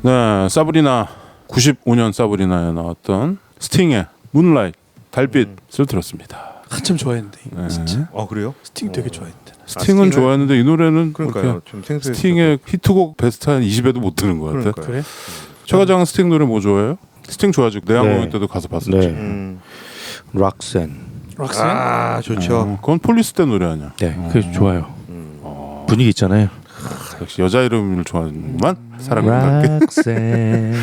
네, 사브리나 95년 사브리나에 나왔던 스팅의 문라이트 달빛을 들었습니다. 한참 좋아했는데 네. 진짜. 그래요? 스팅 되게 좋아했는데. 스팅은 좋아했는데 이 노래는 그러니까요. 좀 생소해서. 스팅의 히트곡 베스트 한 20에도 못 드는 것 같아. 그래? 최 과장은 스팅 노래 뭐 좋아해요? 스팅 좋아하지. 내한 네. 공연 때도 가서 봤었지. 네. 락센. 락센? 아 좋죠. 그건 폴리스 때 노래 아니야. 네, 그래서 좋아요. 분위기 있잖아요. 역시 여자 이름을 좋아하는구만. 사랑답게. 락센.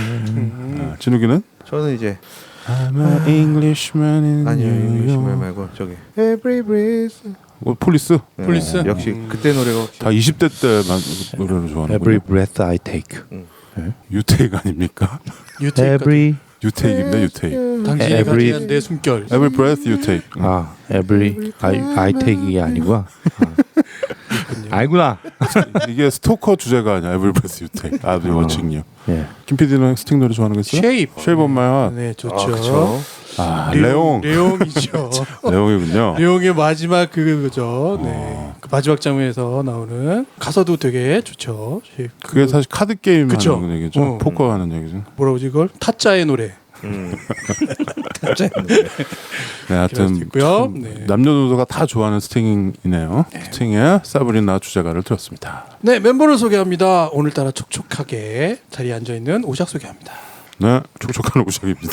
진욱이는? 저는 이제 I'm an Englishman in 아니요 New 잉글리시 말 York. 말고 저기 Every Breath. 폴리스? 네, 폴리스? 역시 그때 노래가 다 20대 때 노래를 좋아하는 Every 거예요. breath I take. 유테이크 아닙니까? 유테이크. Every 유테이크입니다. 유테이크. 당신이 Every- 가진 내 숨결. Every breath you take. every I take이 아니고. 알구나. 이게 스토커 주제가 아니야. Every breath you take. I'll be watching you. 예. 김 PD는 스팅 노래 좋아하는 거 있어요? 쉐이프. Shape of my heart. 네, 좋죠. 그렇죠. 레옹. 레옹이죠. 레옹이군요. 레옹의 마지막 그거죠. 네. 그 마지막 장면에서 나오는 가사도 되게 좋죠. 그게 사실 카드 게임 그쵸. 하는 얘기죠. 어. 포커 하는 얘기죠. 뭐라 그러지 이걸? 타짜의 노래. 진짜 네, 하여튼 있고요. 참 네. 남녀노소가 다 좋아하는 스팅이네요. 스팅의 사브리나 주제가를 들었습니다. 네, 멤버를 소개합니다. 오늘따라 촉촉하게 자리에 앉아 있는 오작 소개합니다. 네, 촉촉한 오작입니다.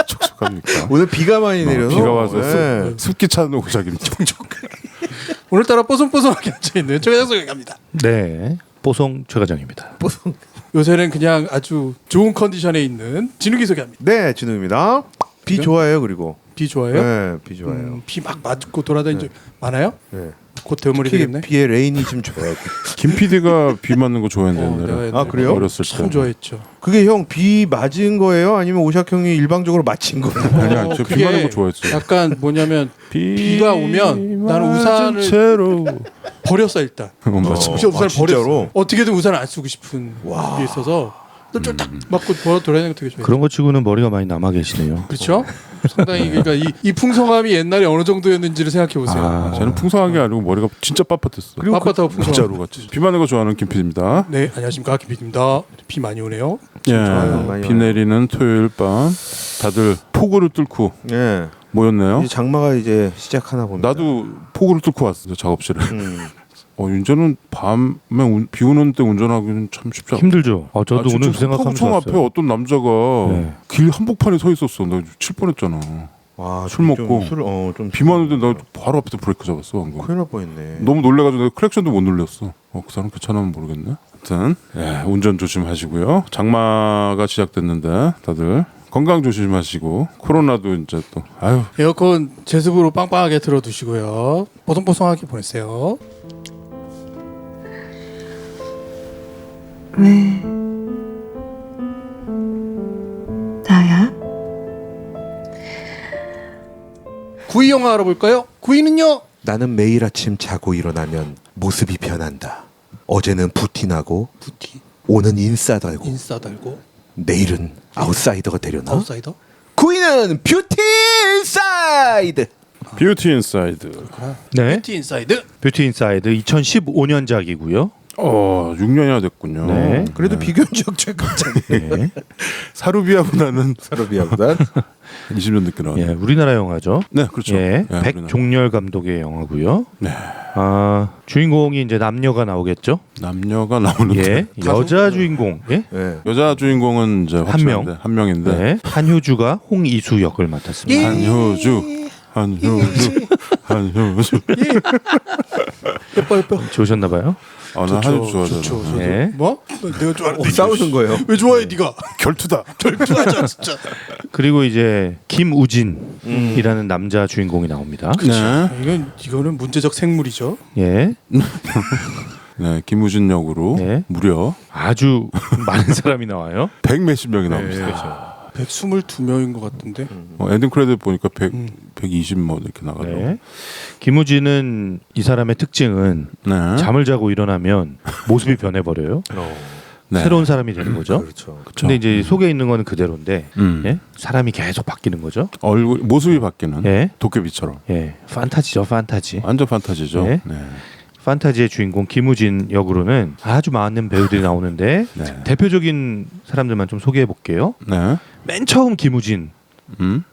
촉촉합니까? 오늘 비가 많이 내려서 비가 와서 네. 습기 차는 오작입니다. 오늘따라 뽀송뽀송하게 앉아 있는 조작 소개합니다. 네. 뽀송 최과장입니다. 요새는 그냥 아주 좋은 컨디션에 있는 진욱이 소개합니다. 네, 진우입니다. 비 좋아해요. 그리고 비 좋아해요? 네, 비 좋아해요. 비 막 맞고 돌아다니는 적 많아요? 네. 곧 대머리 특히 되겠네. 비의 레인이 좀 좋아요. 김 PD가 비 맞는 거 좋아했는데 내가 옛날에. 옛날에 그래요? 어렸을 때. 참 좋아했죠. 그게 형 비 맞은 거예요? 아니면 오샥 형이 일방적으로 맞힌 거예요? 아니야, 저 비 그게 맞는 거 좋아했어요. 약간 뭐냐면 비가 오면 나는 맞은 우산을 채로. 버렸어 일단. 맞아. 우산을 진짜로? 버렸어. 어떻게든 우산을 안 쓰고 싶은 게 있어서 쫄딱 맞고 돌아다니는 거 되게 좋아해. 그런 거 치고는 머리가 많이 남아 계시네요. 그렇죠? 상당히 그러니까 이 풍성함이 옛날에 어느 정도였는지를 생각해 보세요. 아, 저는 풍성하게 아니고 머리가 진짜 빳빳했어. 그리고 빳빳하고 풍성하고. 진짜로 같이. 비 맞는 거 좋아하는 김 PD입니다. 네, 안녕하십니까 김PD입니다. 비 많이 오네요. 예, 많이 비 내리는 토요일 밤 다들 폭우를 뚫고 네. 모였네요. 이제 장마가 이제 시작하나 봅니다. 나도 폭우를 뚫고 왔어 작업실에. 음. 운전은 밤에 비 오는 때 운전하기는 참 쉽지 않아. 힘들죠. 저도 오늘 그 생각하면서 포구청 앞에 왔어요. 어떤 남자가 네. 길 한복판에 서 있었어. 나 칠 뻔했잖아. 와, 술 먹고. 좀 비 많은데 나 바로 앞에서 브레이크 잡았어 방금. 큰일 날 뻔했네. 너무 놀래가지고 내가 클렉션도 못 눌렸어. 그 사람 괜찮으면 모르겠네. 하여튼 운전 조심하시고요. 장마가 시작됐는데 다들 건강 조심하시고 코로나도 이제 또 아유 에어컨 제습으로 빵빵하게 틀어두시고요. 뽀송뽀송하게 보내세요. 왜 나야? 구이 영화 알아볼까요? 구이는요. 나는 매일 아침 자고 일어나면 모습이 변한다. 어제는 부티나고 부티, 오는 인싸달고 인싸 달고, 내일은 아웃사이더가 되려나? 아웃사이더. 구이는 뷰티 인사이드. 뷰티 인사이드. 네. 뷰티 인사이드. 뷰티 인사이드 2015년작이고요. 6년이나 됐군요. 네. 그래도 비교적 최근작이에요. 네. 사루비아보다는 사르비아보단 20년 늦게 나왔네. 예, 우리나라 영화죠. 네, 그렇죠. 예, 네, 백종렬 감독의 영화고요. 네. 주인공이 이제 남녀가 나오겠죠. 남녀가 나오는데 예, 여자 주인공. 예? 네. 여자 주인공은 이제 한 명. 확실한데, 한 명인데 네. 한효주가 홍이수 역을 맡았습니다. 한효주. 예뻐. 좋으셨나 봐요. 나 한효주 좋아하잖아. 좋죠. 네. 뭐? 내가 좋아하는데 싸우는 거예요. 왜 좋아해 네가? 결투다. 결투하자 진짜. 그리고 이제 김우진이라는 남자 주인공이 나옵니다. 네. 이거는 문제적 생물이죠. 예. 네, 김우진 역으로 네. 무려 아주 많은 사람이 나와요. 100몇십 명이 네, 나옵니다. 122명인 것 같은데. 엔딩 크레딧 보니까 120 뭐 이렇게 나가요. 네. 김우진은 이 사람의 특징은 네. 잠을 자고 일어나면 모습이 변해버려요. 네. 새로운 사람이 되는 거죠. 그렇죠. 근데 이제 속에 있는 거는 그대로인데 예? 사람이 계속 바뀌는 거죠. 모습이 바뀌는 예. 도깨비처럼. 예, 판타지죠, 판타지. 완전 판타지죠. 네. 네. 판타지의 주인공 김우진 역으로는 아주 많은 배우들이 나오는데 네. 대표적인 사람들만 좀 소개해 볼게요. 네. 맨 처음 김우진,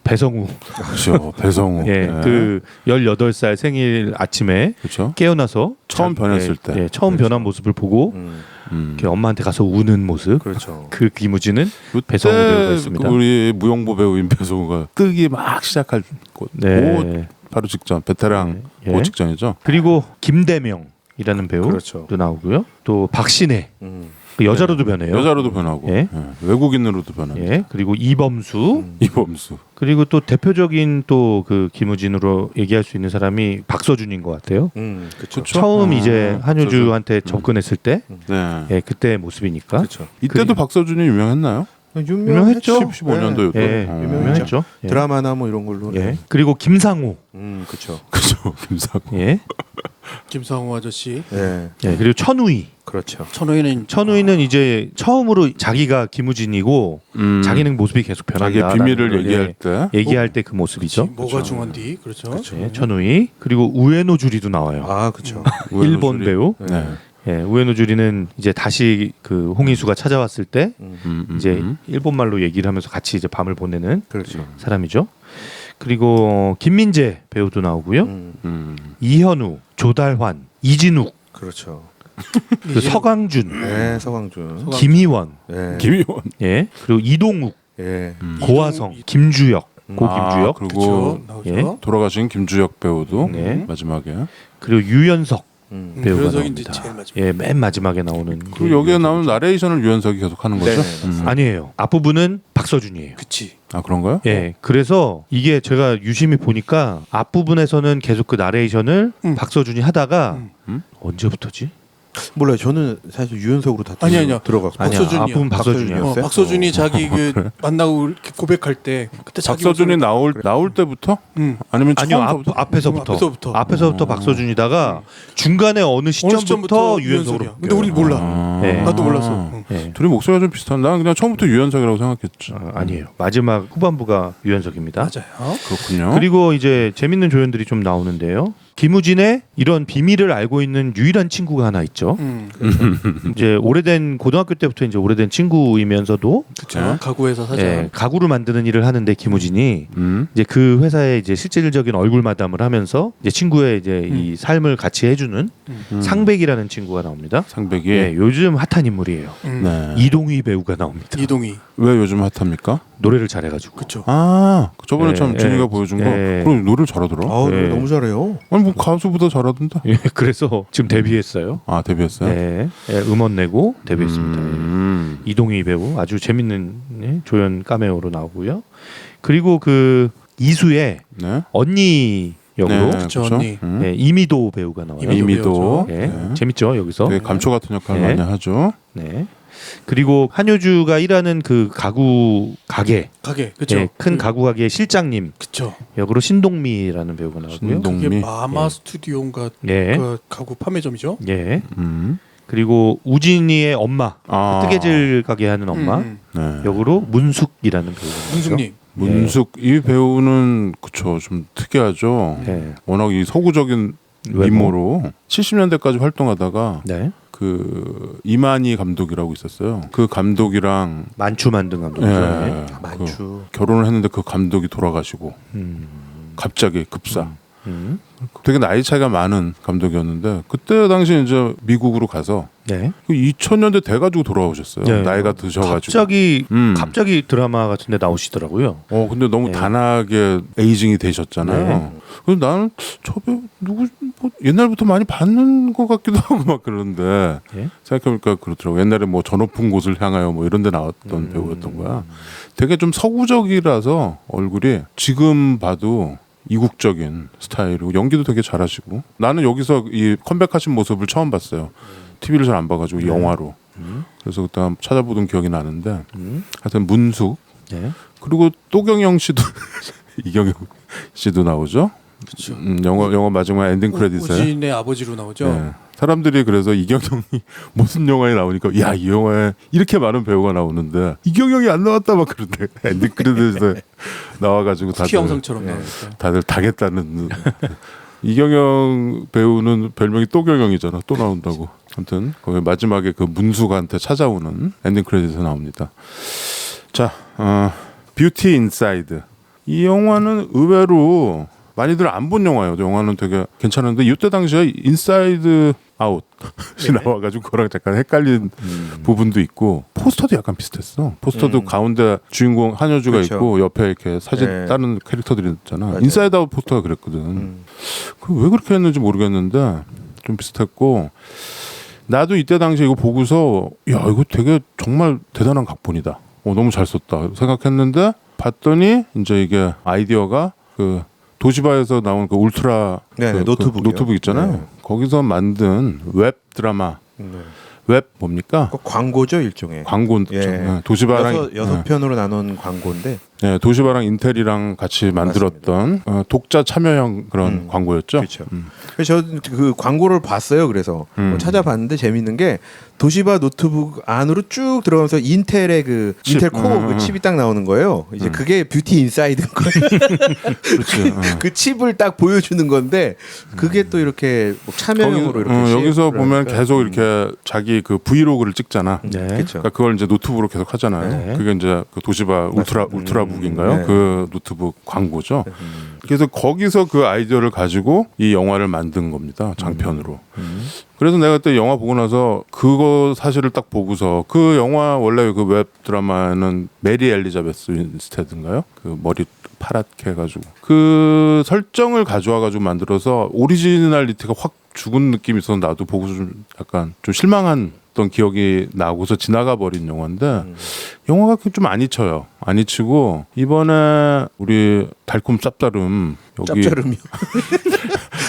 배성우. 그렇죠. 배성우. 예, 네. 그 18살 생일 아침에 그렇죠. 깨어나서 처음 변했을 때. 예, 처음 그렇죠. 변한 모습을 보고 이렇게 엄마한테 가서 우는 모습. 그렇죠. 그 김우진은 그때 배성우 배우가 있습니다. 우리 무용보 배우인 배성우가 뜨기 막 시작할 곧 네. 바로 직전 베테랑 예. 그 직전이죠. 그리고 김대명이라는 배우도 그렇죠. 나오고요. 또 박신혜 음. 그 여자로도 변해요. 여자로도 변하고 예. 예. 외국인으로도 변하고 예. 그리고 이범수 이범수. 그리고 또 대표적인 또 그 김우진으로 얘기할 수 있는 사람이 박서준인 것 같아요. 그렇죠. 그쵸? 처음 이제 박서준. 한효주한테 접근했을 때 네. 예, 그때 모습이니까 그렇죠. 이때도 박서준이 유명했나요? 유명했죠. 15년도였던. 예, 유명했죠. 예. 드라마나 뭐 이런 걸로. 예. 그리고 김상우. 그렇죠. 그죠. 김상우. 예. 김상우 아저씨. 예, 예. 그리고 천우희. 그렇죠. 천호이는 이제 처음으로 자기가 김우진이고 자기는 모습이 계속 자기의 변한다. 비밀을 얘기할 때. 얘기할 때 그 모습이죠. 뭐가 중요한디 그렇죠. 예, 천우희. 그리고 우에노 주리도 나와요. 아, 그렇죠. 우에노 일본 주리. 배우. 네. 예, 우에노 주리는 이제 다시 그 홍희수가 찾아왔을 때 이제 일본 말로 얘기를 하면서 같이 이제 밤을 보내는 그렇죠. 사람이죠. 그리고 김민재 배우도 나오고요. 이현우, 조달환, 이진욱, 그렇죠. 그 서강준, 네, 서광준. 김희원, 예. 김희원. 예, 그리고 이동욱, 예. 고화성, 김주혁, 고 아, 김주혁, 그리고 그렇죠. 나오죠. 예. 돌아가신 김주혁 배우도 네. 마지막에. 그리고 유연석 배우가 그래서 이제 나옵니다. 제일 마지막. 예, 맨 마지막에 나오는. 그리고 여기에 나오는 나레이션을 유연석이 계속 하는 거죠? 네, 아니에요. 앞부분은 박서준이에요. 그치. 아 그런가요? 예, 그래서 이게 제가 유심히 보니까 앞부분에서는 계속 그 나레이션을 박서준이 하다가 언제부터지? 몰라요. 저는 사실 유연석으로 다 아니요. 들어갔고. 아니야, 박서준이요. 앞부분 박서준이야. 박서준이요? 박서준이 자기 그 만나고 이렇게 고백할 때 그때 자기 박서준이 모습을 나올 때부터? 응. 아니면 아니요, 처음부터? 앞에서부터. 앞에서부터. 박서준이다가 중간에 어느 시점부터 유연석으로. 근데 우리 몰라. 아. 네. 나도 몰랐어. 응. 예. 둘이 목소리가 좀 비슷한. 나는 그냥 처음부터 유연석이라고 생각했지. 아니에요. 마지막 후반부가 유연석입니다. 맞아요. 그렇군요. 그리고 이제 재밌는 조연들이 좀 나오는데요. 김우진의 이런 비밀을 알고 있는 유일한 친구가 하나 있죠. 이제 오래된 고등학교 때부터 이제 오래된 친구이면서도 그렇죠. 네. 가구에서 사자. 예, 가구를 만드는 일을 하는데 김우진이 음. 이제 그 회사에 이제 실질적인 얼굴 마담을 하면서 이제 친구의 이제 이 삶을 같이 해주는 상백이라는 친구가 나옵니다. 상백이. 예, 요즘 핫한 인물이에요. 네. 이동휘 배우가 나옵니다. 이동희. 왜 요즘 핫합니까? 노래를 잘해가지고. 그렇죠. 아 저번에 예, 참 진이가 예, 보여준 거. 예. 그럼 노래를 잘하더라. 아우, 네. 너무 잘해요. 아니 뭐 가수보다 잘하던데. 예, 그래서 지금 데뷔했어요. 아 데뷔했어요? 예, 예, 음원 내고 데뷔했습니다. 이동희 배우 아주 재밌는 예, 조연 카메오로 나오고요. 그리고 그 이수의 네. 언니 역으로 그쵸, 언니. 예, 이미도 배우가 나와요. 이미도. 예, 네. 재밌죠 여기서. 되게 감초 같은 역할을 네. 많이 하죠. 네. 그리고 한효주가 일하는 그 가구 가게, 가게. 그렇죠. 예, 큰 가구 가게의 실장님 그렇죠. 역으로 신동미라는 배우가 나오고요. 신동- 그게 동미. 마마 예. 스튜디오인가 예, 그 가구 판매점이죠. 예. 음. 그리고 우진이의 엄마, 아. 뜨개질 가게 하는 엄마 네. 역으로 문숙이라는 배우가 나오죠. 문숙님. 문숙 이 배우는 그쵸 좀 특이하죠. 네. 워낙 이 서구적인 외모. 미모로 70년대까지 활동하다가 네. 그 이만희 감독이라고 있었어요. 그 감독이랑 만추 만든 감독이죠. 예, 만추. 그 결혼을 했는데 그 감독이 돌아가시고 갑자기 급사. 되게 나이 차이가 많은 감독이었는데 그때 당시 이제 미국으로 가서 네. 그 2000년대 돼가지고 돌아오셨어요. 네. 나이가 드셔가지고. 갑자기 드라마 같은데 나오시더라고요. 근데 너무 네. 단아하게 에이징이 되셨잖아요. 네. 그래서 나는 저 배우 누구 뭐 옛날부터 많이 봤는 것 같기도 하고 막 그러는데 네. 생각해보니까 그렇더라고. 옛날에 뭐 저 높은 곳을 향하여 뭐 이런데 나왔던 배우였던 거야. 되게 좀 서구적이라서 얼굴이 지금 봐도 이국적인 스타일이고 연기도 되게 잘하시고 나는 여기서 이 컴백하신 모습을 처음 봤어요. TV를 잘 안 봐가지고 영화로. 그래서 그때 한번 찾아보던 기억이 나는데 하여튼 문숙 네. 그리고 또경영 씨도 이경영 씨도 나오죠. 그렇죠. 영화 마지막 엔딩 크레딧에 우진의 아버지로 나오죠. 네. 사람들이 그래서 이경영이 무슨 영화에 나오니까 야 이 영화에 이렇게 많은 배우가 나오는데 이경영이 안 나왔다 막 그런데 엔딩 크레딧에 나와가지고 쿠키 영상처럼 네. 나오니까. 다들 당했다는 이경영 배우는 별명이 또경영이잖아. 또 나온다고. 아무튼 거기 마지막에 그 문수가한테 찾아오는 엔딩 크레딧에 나옵니다. 자, 뷰티 인사이드. 이 영화는 의외로 많이들 안 본 영화예요. 영화는 되게 괜찮은데 이때 당시에 인사이드 아웃이 나와가지고 그거랑 잠깐 헷갈린 부분도 있고 포스터도 약간 비슷했어. 포스터도 가운데 주인공 한효주가 그렇죠. 있고 옆에 이렇게 사진 네. 다른 캐릭터들이 있잖아. 맞아요. 인사이드 아웃 포스터가 그랬거든. 왜 그렇게 했는지 모르겠는데 좀 비슷했고 나도 이때 당시에 이거 보고서 야 이거 되게 정말 대단한 각본이다. 너무 잘 썼다 생각했는데 봤더니 이제 이게 아이디어가 그 도시바에서 나온 그 울트라 네, 그 노트북이요. 노트북 있잖아요. 네. 거기서 만든 웹 드라마 웹 뭡니까? 그 광고죠 일종의. 광고 예. 네, 도시바랑 여섯 편으로 나눈 광고인데. 네, 도시바랑 인텔이랑 같이 만들었던 독자 참여형 그런 광고였죠. 그렇죠. 그래서 저 그 광고를 봤어요. 그래서 찾아봤는데 재밌는 게 도시바 노트북 안으로 쭉 들어가면서 인텔의 그 칩. 인텔 코어 그 칩이 딱 나오는 거예요. 이제 그게 뷰티 인사이드인 거예요. 그렇지. 그 칩을 딱 보여주는 건데 그게 또 이렇게 뭐 참여형으로 이렇게 여기서 CF를 보면 하니까. 계속 이렇게 자기 그 브이로그를 찍잖아. 네. 그렇죠. 그러니까 그걸 이제 노트북으로 계속 하잖아요. 네. 그게 이제 그 도시바 울트라북인가요? 네. 그 노트북 광고죠. 그래서 거기서 그 아이디어를 가지고 이 영화를 만든 겁니다. 장편으로. 그래서 내가 그때 영화 보고 나서 그거 사실을 딱 보고서 그 영화 원래 그 웹 드라마는 메리 엘리자베스 윈스테드인가요? 그 머리 파랗게 해가지고 그 설정을 가져와가지고 만들어서 오리지널리티가 확 죽은 느낌이 있어서 나도 보고서 좀 약간 좀 실망한 어떤 기억이 나고서 지나가 버린 영화인데 영화가 좀 안 잊혀요. 안 잊히고 이번에 우리 달콤 짭짜름 여기 짭짤음이요.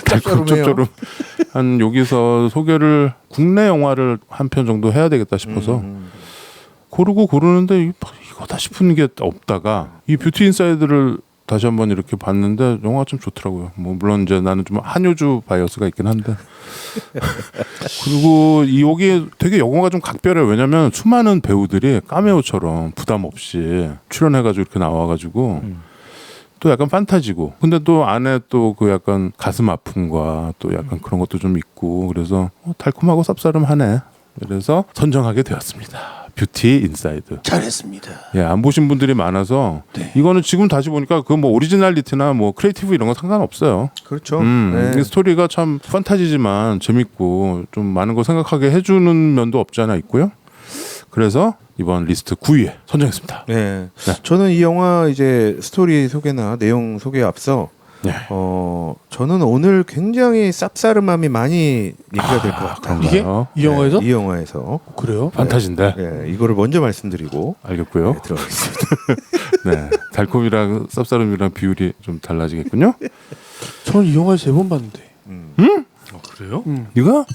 달콤 짭짜름 한 여기서 소개를 국내 영화를 한 편 정도 해야 되겠다 싶어서 고르는데 이거다 싶은 게 없다가 이 뷰티 인사이드를 다시 한번 이렇게 봤는데 영화가 좀 좋더라고요. 뭐 물론 이제 나는 좀 한효주 바이어스가 있긴 한데 그리고 여기 되게 영화가 좀 각별해요. 왜냐면 수많은 배우들이 카메오처럼 부담 없이 출연해가지고 이렇게 나와가지고 또 약간 판타지고 근데 또 안에 또 그 약간 가슴 아픔과 또 약간 그런 것도 좀 있고 그래서 달콤하고 쌉싸름하네. 그래서 선정하게 되었습니다. 뷰티 인사이드. 잘했습니다. 예, 안 보신 분들이 많아서 네. 이거는 지금 다시 보니까 그 뭐 오리지널리티나 뭐 크리에이티브 이런 거 상관없어요. 그렇죠. 이 스토리가 참 판타지지만 재밌고 좀 많은 거 생각하게 해주는 면도 없지 않아 있고요. 그래서 이번 리스트 9위에 선정했습니다. 네. 저는 이 영화 이제 스토리 소개나 내용 소개에 앞서 네. 저는 오늘 굉장히 쌉싸름함이 많이 얘기가 될 것 같아요. 이게 이 영화에서? 네, 이 영화에서. 그래요? 판타지인데 네, 이거를 먼저 말씀드리고 알겠고요. 네, 들어가겠습니다. 네, 달콤이랑 쌉싸름이랑 비율이 좀 달라지겠군요. 저는 이 영화를 3번 봤는데. 그래요? 네가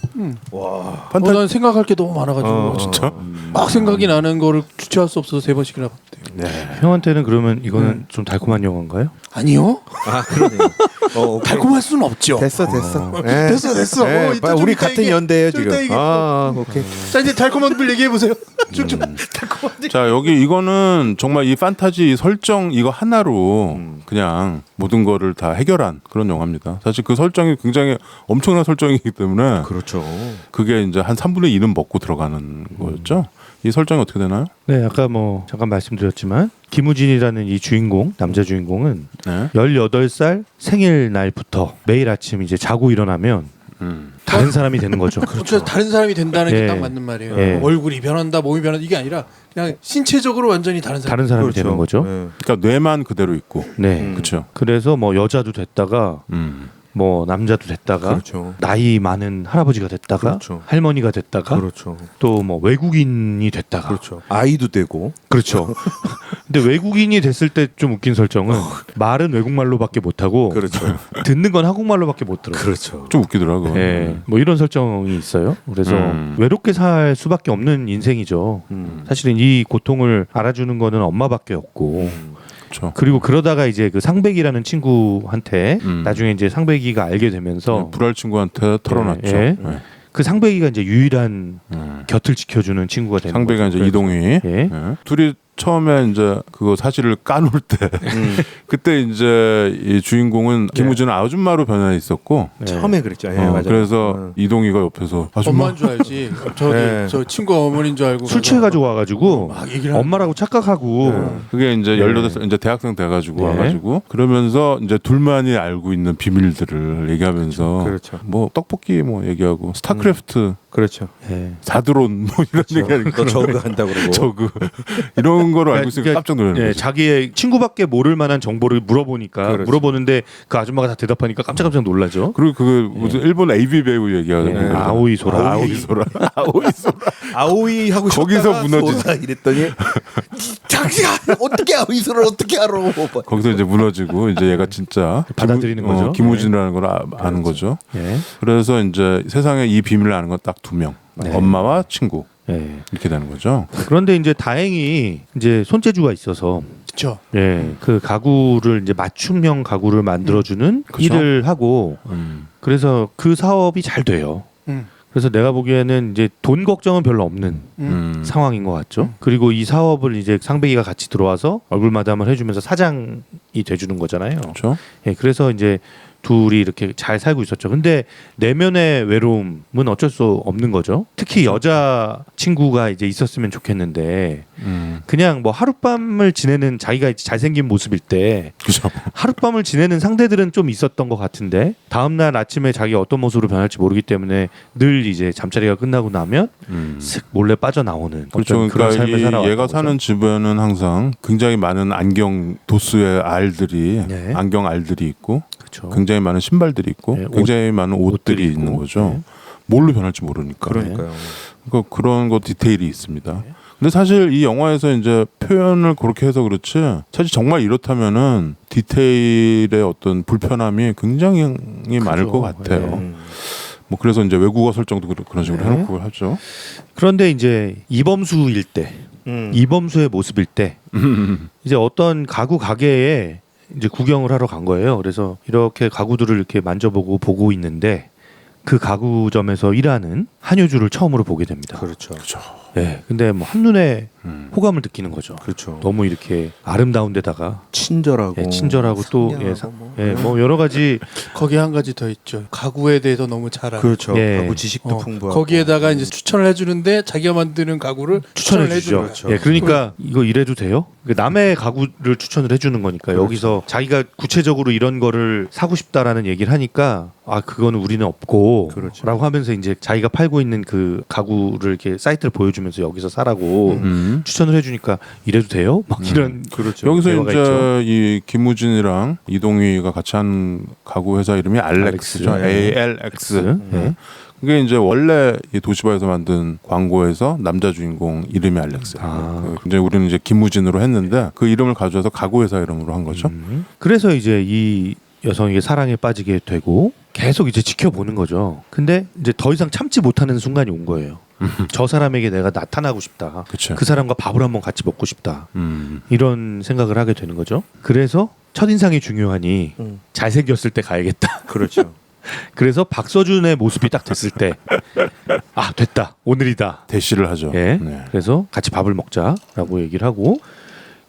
와. 난 생각할 게 너무 많아가지고 진짜? 막 생각이 나는 거를 주체할 수 없어서 3번씩이나 봤대요. 네. 형한테는 그러면 이거는 좀 달콤한 영화인가요? 아니요. 아 그러네요. 오케이. 달콤할 수는 없죠. 됐어. 네. 됐어. 네, 이따 좀 우리 이따 같은 얘기해. 연대예요 좀 지금. 이따 얘기해. 오케이. 자 이제 달콤한 bil 얘기해 보세요. 쭉쭉 달콤한 bil. 자 여기 이거는 정말 이 판타지 설정 이거 하나로 그냥 모든 거를 다 해결한 그런 영화입니다. 사실 그 설정이 굉장히 엄청난 설정이기 때문에 그렇죠. 그게 이제 한 3분의 1은 먹고 들어가는 거였죠. 이 설정이 어떻게 되나요? 네, 아까 뭐 잠깐 말씀드렸지만 김우진이라는 이 주인공, 남자 주인공은 네. 18살 생일 날부터 매일 아침 이제 자고 일어나면 다른 사람이 되는 거죠. 그렇죠. 다른 사람이 된다는 게 예. 딱 맞는 말이에요. 예. 얼굴이 변한다, 몸이 변한다 이게 아니라 그냥 신체적으로 완전히 다른 사람. 다른 사람이 그렇죠. 되는 거죠. 네. 그러니까 뇌만 그대로 있고. 네. 그렇죠. 그래서 뭐 여자도 됐다가 뭐 남자도 됐다가 그렇죠. 나이 많은 할아버지가 됐다가 그렇죠. 할머니가 됐다가 그렇죠. 또 뭐 외국인이 됐다가 그렇죠. 아이도 되고. 그렇죠. 근데 외국인이 됐을 때 좀 웃긴 설정은 말은 외국말로밖에 못하고 그렇죠. 듣는 건 한국말로밖에 못 들어요. 그렇죠. 좀 웃기더라고. 예, 뭐 이런 설정이 있어요. 그래서 외롭게 살 수밖에 없는 인생이죠. 사실은 이 고통을 알아주는 거는 엄마밖에 없고. 그렇죠. 그리고 그러다가 이제 그 상백이라는 친구한테 나중에 이제 상백이가 알게 되면서 불알 친구한테 털어놨죠. 예. 네. 그 상백이가 이제 유일한 곁을 지켜주는 친구가 되는 상배가 거죠. 이제 이동희. 예. 둘이 처음에 이제 그거 사실을 까놓을 때 그때 이제 이 주인공은 김우진은 아줌마로 변해 있었고 네. 처음에 그랬죠. 예, 맞아요. 그래서 이동희가 옆에서 아줌마 엄마인 줄 알지. 네. 저 친구 어머니인 줄 알고 술 취해가지고 와가지고 막 얘기를 하는 엄마라고 착각하고 그게 이제 네. 18살 이제 대학생 돼가지고 네. 와가지고 그러면서 이제 둘만이 알고 있는 비밀들을 얘기하면서 그렇죠. 뭐 떡볶이 뭐 얘기하고 스타크래프트 그렇죠. 예. 사드론 뭐 이런 얘기하니까 너 저거 한다 그러고. 저그 이런 거를 알고 있으니까 그러니까 깜짝 놀라는 예, 거죠. 자기의 친구밖에 모를 만한 정보를 물어보니까 그렇죠. 물어보는데 그 아줌마가 다 대답하니까 깜짝깜짝 놀라죠. 그리고 그 무슨 일본 AV 배우 얘기하고 예. 그러더라고요. 아오이 소라. 아오이 소라 아오이 소라 아오이 하고 거기서 싶다가 무너지지. 소라 이랬더니 당신 어떻게 아오이소를 어떻게 알아? 거기서 이제 무너지고 이제 얘가 진짜 받아들이는 거죠. 김우진이라는 걸 아는 거죠. 예. 그래서 이제 세상에 이 비밀을 아는 건 딱 2명. 네. 엄마와 친구. 예. 이렇게 되는 거죠. 그런데 이제 다행히 이제 손재주가 있어서 그렇죠. 예, 그 가구를 이제 맞춤형 가구를 만들어주는 그쵸? 일을 하고 그래서 그 사업이 잘 돼요. 음. 그래서 내가 보기에는 이제 돈 걱정은 별로 없는 상황인 것 같죠. 그리고 이 사업을 이제 상백이가 같이 들어와서 얼굴 마담을 해주면서 사장이 돼주는 거잖아요. 그렇죠. 예, 그래서 이제 둘이 이렇게 잘 살고 있었죠. 근데 내면의 외로움은 어쩔 수 없는 거죠. 특히 여자 친구가 이제 있었으면 좋겠는데 그냥 뭐 하룻밤을 지내는 자기가 이제 잘생긴 모습일 때 그죠. 하룻밤을 지내는 상대들은 좀 있었던 것 같은데 다음날 아침에 자기가 어떤 모습으로 변할지 모르기 때문에 늘 이제 잠자리가 끝나고 나면 슥 몰래 빠져나오는 그렇죠. 어떤 그런 삶을 그러니까 살아왔던 얘가 거죠. 사는 집에는 항상 굉장히 많은 안경 도수의 알들이 네. 안경 알들이 있고 그렇죠. 굉장히 많은 신발들이 있고 네, 굉장히 많은 옷들이 있고. 있는 거죠. 네. 뭘로 변할지 모르니까. 그러니까요. 그러니까 그런 거 디테일이 있습니다. 근데 사실 이 영화에서 이제 표현을 그렇게 해서 그렇지 사실 정말 이렇다면은 디테일의 어떤 불편함이 굉장히 많을 것 같아요. 네. 뭐 그래서 이제 외국어 설정도 그런 식으로 네. 해놓고 하죠. 그런데 이제 이범수일 때 이범수의 모습일 때 이제 어떤 가구 가게에 이제 구경을 하러 간 거예요. 그래서 이렇게 가구들을 이렇게 만져보고 보고 있는데 그 가구점에서 일하는 한효주를 처음으로 보게 됩니다. 그렇죠. 그죠. 예. 근데 뭐 한눈에 호감을 느끼는 거죠. 그렇죠. 너무 이렇게 아름다운 데다가 친절하고 예, 친절하고 또 뭐 여러 가지 거기 한 가지 더 있죠. 가구에 대해서 너무 잘 알고. 그렇죠. 예. 가구 지식도 어, 풍부하고 거기에다가 이제 추천을 해주는데 자기가 만드는 가구를 추천해 추천을 주죠. 해주는 거죠. 예, 그러니까 이거 이래도 돼요? 그러니까 남의 가구를 추천을 해주는 거니까 그렇죠. 여기서 자기가 구체적으로 이런 거를 사고 싶다라는 얘기를 하니까 아 그거는 우리는 없고 그렇죠. 라고 하면서 이제 자기가 팔고 있는 그 가구를 이렇게 사이트를 보여주면서 여기서 사라고 추천을 해주니까 이래도 돼요? 막 이런 그렇죠. 여기서 대화가 이제 있죠. 이 김우진이랑 이동희가 같이 한 가구 회사 이름이 알렉스죠. 알렉스. ALX. 예. 그게 이제 원래 이 도시바에서 만든 광고에서 남자 주인공 이름이 알렉스. 아. 이제 우리는 이제 김우진으로 했는데 그 이름을 가져와서 가구 회사 이름으로 한 거죠. 그래서 이제 이 여성에게 사랑에 빠지게 되고 계속 이제 지켜보는 거죠. 근데 이제 더 이상 참지 못하는 순간이 온 거예요. 저 사람에게 내가 나타나고 싶다. 그렇죠. 그 사람과 밥을 한번 같이 먹고 싶다. 이런 생각을 하게 되는 거죠. 그래서 첫인상이 중요하니 잘생겼을 때 가야겠다. 그렇죠. 그래서 박서준의 모습이 딱 됐을 때 아 됐다 오늘이다. 대시를 하죠. 예. 네. 그래서 같이 밥을 먹자라고 얘기를 하고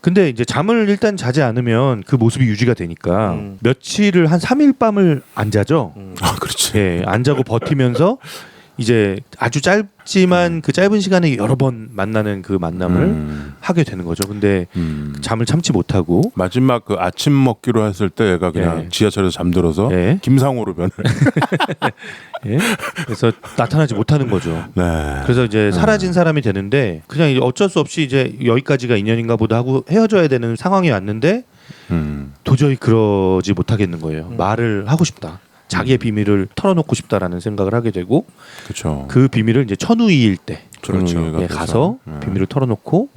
근데 이제 잠을 일단 자지 않으면 그 모습이 유지가 되니까 며칠을 한 3일 밤을 안 자죠. 아, 그렇지. 예, 안 자고 버티면서 이제 아주 짧지만 그 짧은 시간에 여러 번 만나는 그 만남을 하게 되는 거죠. 근데 잠을 참지 못하고 마지막 그 아침 먹기로 했을 때 얘가 그냥 예. 지하철에서 잠들어서 예. 김상호로 변해. 예? 그래서 나타나지 못하는 거죠. 네. 그래서 이제 사라진 사람이 되는데 그냥 이제 어쩔 수 없이 이제 여기까지가 인연인가 보다 하고 헤어져야 되는 상황이 왔는데 도저히 그러지 못하겠는 거예요. 말을 하고 싶다. 자기의 비밀을 털어놓고 싶다라는 생각을 하게 되고 그렇죠. 그 비밀을 이제 천우이일 때 그렇죠. 예, 가서 비밀을 털어놓고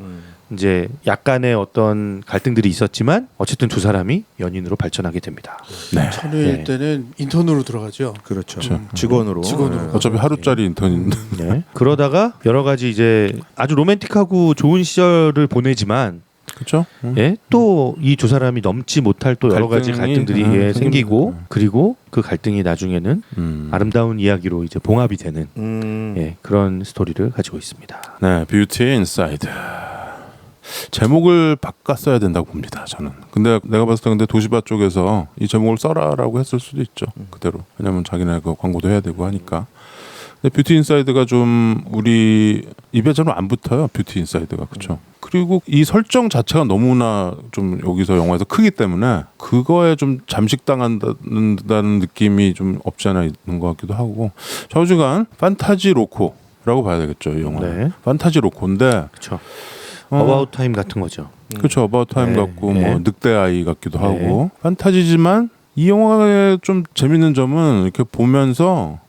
이제 약간의 어떤 갈등들이 있었지만 어쨌든 두 사람이 연인으로 발전하게 됩니다. 네. 천우일 네. 때는 인턴으로 들어가죠. 그렇죠. 그렇죠. 직원으로. 직원으로. 어차피 하루짜리 인턴인데. 네. 그러다가 여러 가지 이제 아주 로맨틱하고 좋은 시절을 보내지만 그렇죠. 예? 또 이 두 사람이 넘지 못할 또 여러 가지 갈등이, 갈등들이 예, 생기고 생깁니다. 그리고 그 갈등이 나중에는 아름다운 이야기로 이제 봉합이 되는 예, 그런 스토리를 가지고 있습니다. 네, 뷰티 인사이드. 제목을 바꿨어야 된다고 봅니다. 저는. 근데 내가 봤을 때 근데 도시바 쪽에서 이 제목을 써라라고 했을 수도 있죠. 그대로. 왜냐면 자기네 그 광고도 해야 되고 하니까. 근데 뷰티 인사이드가 좀 우리 입에 잘 안 붙어요. 뷰티 인사이드가 그렇죠. 그리고 이 설정 자체가 너무나 좀 여기서 영화에서 크기 때문에 그거에 좀 잠식당한다는 느낌이 좀 없지 않아 있는 것 같기도 하고 좌우지간 판타지 로코라고 봐야 되겠죠. 이 영화. 네. 판타지 로코인데 그렇죠. 어바웃 타임 같은 거죠. 그렇죠. 어바웃 타임 네. 같고 네. 뭐 늑대 아이 같기도 네. 하고 판타지지만 이 영화의 좀 재밌는 점은 이렇게 보면서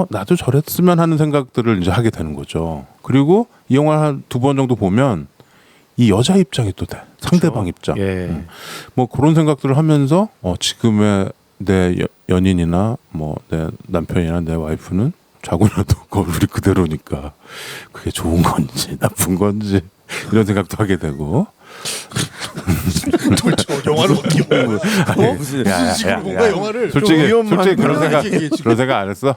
나도 저랬으면 하는 생각들을 이제 하게 되는 거죠. 그리고 이 영화 한 2번 정도 보면 이 여자 입장이 또 돼. 상대방 입장. 예. 뭐 그런 생각들을 하면서 지금의 내 연인이나 뭐 내 남편이나 내 와이프는 자고나도 우리 그대로니까 그게 좋은 건지 나쁜 건지 이런 생각도 하게 되고. 영화를 어떻게 보고 무슨 무슨 식으로 본 거야 영화를? 솔직히 위험한 그런 생각 이게 지금. 그런 생각 안 했어?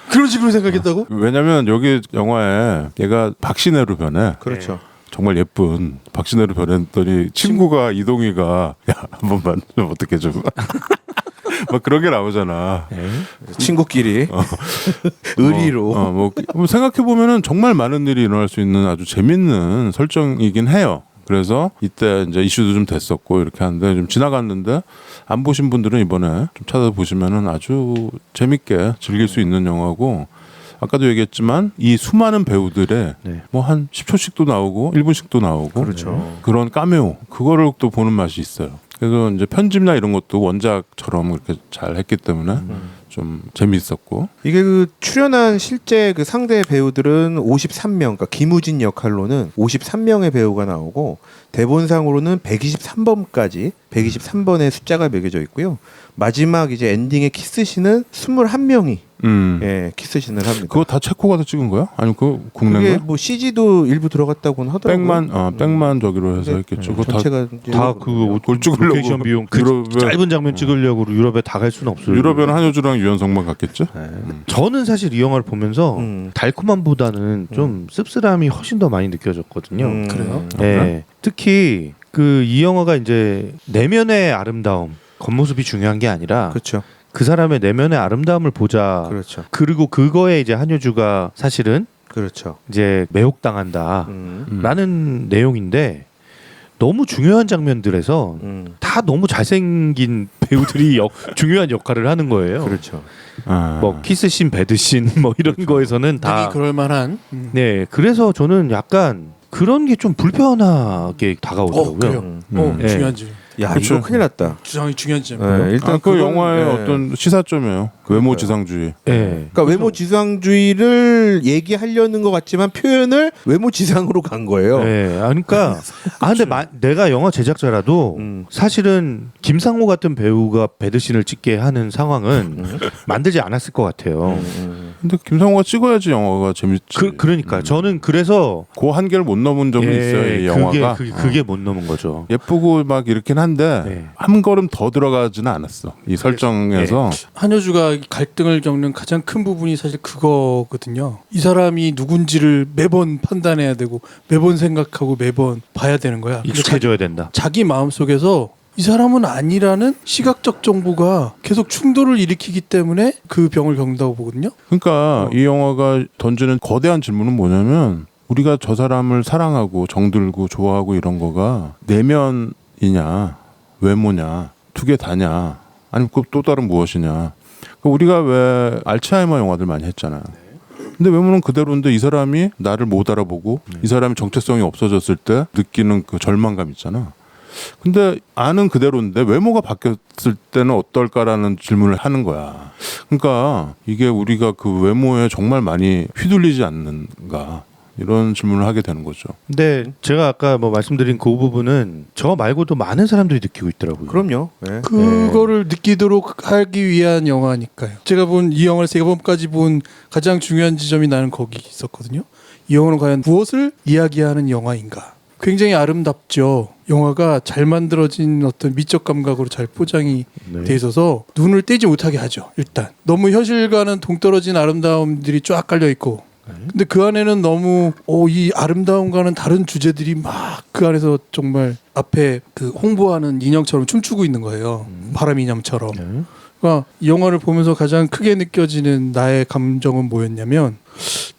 그런 식으로 생각했다고? 왜냐면 여기 영화에 얘가 박신혜로 변해. 그렇죠. 정말 예쁜 박신혜로 변했더니 친구가 이동희가 야 한 번만 좀 어떻게 좀 막 그런 게 나오잖아. 친구끼리 의리로 뭐 생각해 보면은 정말 많은 일이 일어날 수 있는 아주 재밌는 설정이긴 해요. 그래서 이때 이제 이슈도 좀 됐었고 이렇게 하는데 좀 지나갔는데 안 보신 분들은 이번에 좀 찾아보시면은 아주 재밌게 즐길 수 있는 영화고. 아까도 얘기했지만 이 수많은 배우들의 네. 뭐 한 10초씩도 나오고 1분씩도 나오고 그렇죠. 그런 카메오 그거를 또 보는 맛이 있어요. 그래서 이제 편집이나 이런 것도 원작처럼 그렇게 잘 했기 때문에 좀 재미있었고 이게 그 출연한 실제 그 상대 배우들은 53명, 그러니까 김우진 역할로는 53명의 배우가 나오고 대본상으로는 123번까지 123번의 숫자가 매겨져 있고요. 마지막 이제 엔딩의 키스신은 21명이 예, 키스신을 합니다. 그거 다 체코가 다 찍은 거야? 아니 그거 그게 국내인가? 뭐 CG도 일부 들어갔다고는 하더라고요. 백만 저기로 해서 근데 했겠죠. 그거 다 전체가 다그 골 찍으려고 로케이션 비용 그 유럽에- 짧은 장면 찍으려고 유럽에 다 갈 수는 없어요. 유럽에는 한효주랑 유연성만 갔겠죠? 저는 사실 이 영화를 보면서 달콤함보다는 좀 씁쓸함이 훨씬 더 많이 느껴졌거든요. 그래요? 네. 특히 그 이 영화가 이제 내면의 아름다움, 겉모습이 중요한 게 아니라 그렇죠. 그 사람의 내면의 아름다움을 보자. 그렇죠. 그리고 그거에 이제 한효주가 사실은 그렇죠. 이제 매혹당한다. 라는 내용인데 너무 중요한 장면들에서 다 너무 잘생긴 배우들이 중요한 역할을 하는 거예요. 그렇죠. 뭐 키스씬, 배드씬 뭐 이런 거에서는 다 다 그럴 만한. 네, 그래서 저는 약간 그런 게 좀 불편하게 다가오더라고요. 그래요. 네. 중요한 점. 야, 그렇죠. 이거 큰일 났다. 주장이 중요한 점. 네, 일단 그 그건, 영화의 예. 어떤 시사점이에요. 그 외모 지상주의. 네. 그러니까 외모 지상주의를 얘기하려는 것 같지만 표현을 외모 지상으로 간 거예요. 네, 그러니까 근데 내가 영화 제작자라도 사실은 김상호 같은 배우가 배드신을 찍게 하는 상황은 만들지 않았을 것 같아요. 근데 김상호가 찍어야지 영화가 재밌지. 그러니까 저는 그래서 그 한계를 못 넘은 점이 있어요. 이 영화가. 그게 못 넘은 거죠. 예쁘고 막 이렇긴 한데 네. 한 걸음 더 들어가지는 않았어. 이 설정에서. 한효주가 갈등을 겪는 가장 큰 부분이 사실 그거거든요. 이 사람이 누군지를 매번 판단해야 되고 매번 생각하고 매번 봐야 되는 거야. 근데 익숙해져야 된다. 자기 마음속에서 이 사람은 아니라는 시각적 정보가 계속 충돌을 일으키기 때문에 그 병을 겪는다고 보거든요. 그러니까 이 영화가 던지는 거대한 질문은 뭐냐면 우리가 저 사람을 사랑하고 정들고 좋아하고 이런 거가 내면이냐 외모냐 두 개 다냐 아니면 또 다른 무엇이냐. 그러니까 우리가 왜 알츠하이머 영화들 많이 했잖아요. 근데 외모는 그대로인데 이 사람이 나를 못 알아보고 이 사람의 정체성이 없어졌을 때 느끼는 그 절망감 있잖아. 근데 아는 그대로인데 외모가 바뀌었을 때는 어떨까라는 질문을 하는 거야. 그러니까 이게 우리가 그 외모에 정말 많이 휘둘리지 않는가 이런 질문을 하게 되는 거죠. 근데 제가 아까 뭐 말씀드린 그 부분은 저 말고도 많은 사람들이 느끼고 있더라고요. 그럼요. 네. 그거를 느끼도록 하기 위한 영화니까요. 제가 본 이 영화를 3번까지 본 가장 중요한 지점이 나는 거기 있었거든요. 이 영화는 과연 무엇을 이야기하는 영화인가? 굉장히 아름답죠. 영화가 잘 만들어진 어떤 미적 감각으로 잘 포장이 돼 있어서 눈을 떼지 못하게 하죠. 일단 너무 현실과는 동떨어진 아름다움들이 쫙 깔려 있고 근데 그 안에는 너무 이 아름다움과는 다른 주제들이 막 그 안에서 정말 앞에 그 홍보하는 인형처럼 춤추고 있는 거예요. 바람 인형처럼. 네. 그러니까 이 영화를 보면서 가장 크게 느껴지는 나의 감정은 뭐였냐면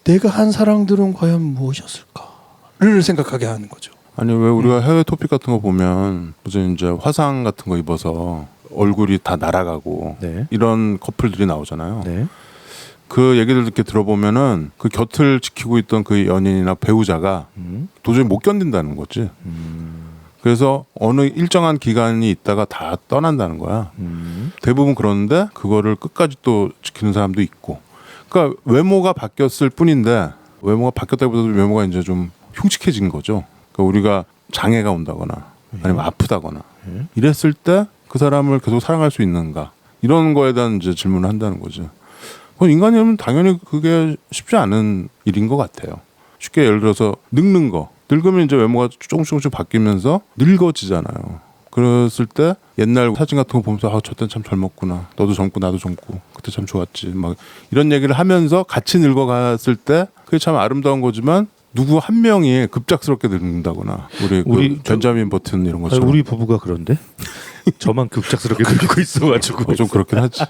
내가 한 사랑들은 과연 무엇이었을까를 생각하게 하는 거죠. 아니 왜 우리가 해외 토픽 같은 거 보면 무슨 이제 화상 같은 거 입어서 얼굴이 다 날아가고 네. 이런 커플들이 나오잖아요. 네. 그 얘기들 이렇게 들어보면은 그 곁을 지키고 있던 그 연인이나 배우자가 도저히 못 견딘다는 거지. 그래서 어느 일정한 기간이 있다가 다 떠난다는 거야. 대부분 그러는데 그거를 끝까지 또 지키는 사람도 있고. 그러니까 외모가 바뀌었을 뿐인데 외모가 바뀌었다기보다도 외모가 이제 좀 흉측해진 거죠. 그러니까 우리가 장애가 온다거나 아니면 아프다거나 이랬을 때 그 사람을 계속 사랑할 수 있는가 이런 거에 대한 이제 질문을 한다는 거죠. 그건 인간이라면 당연히 그게 쉽지 않은 일인 것 같아요. 쉽게 예를 들어서 늙는 거. 늙으면 이제 외모가 조금씩 바뀌면서 늙어지잖아요. 그랬을 때 옛날 사진 같은 거 보면서 저땐 참 젊었구나. 너도 젊고 나도 젊고 그때 참 좋았지. 막 이런 얘기를 하면서 같이 늙어갔을 때 그게 참 아름다운 거지만 누구 한 명이 급작스럽게 늙는다거나 우리 벤자민 버튼 이런 것처럼 우리 부부가 그런데 저만 급작스럽게 늙고 있어가지고 좀 그렇긴 하지.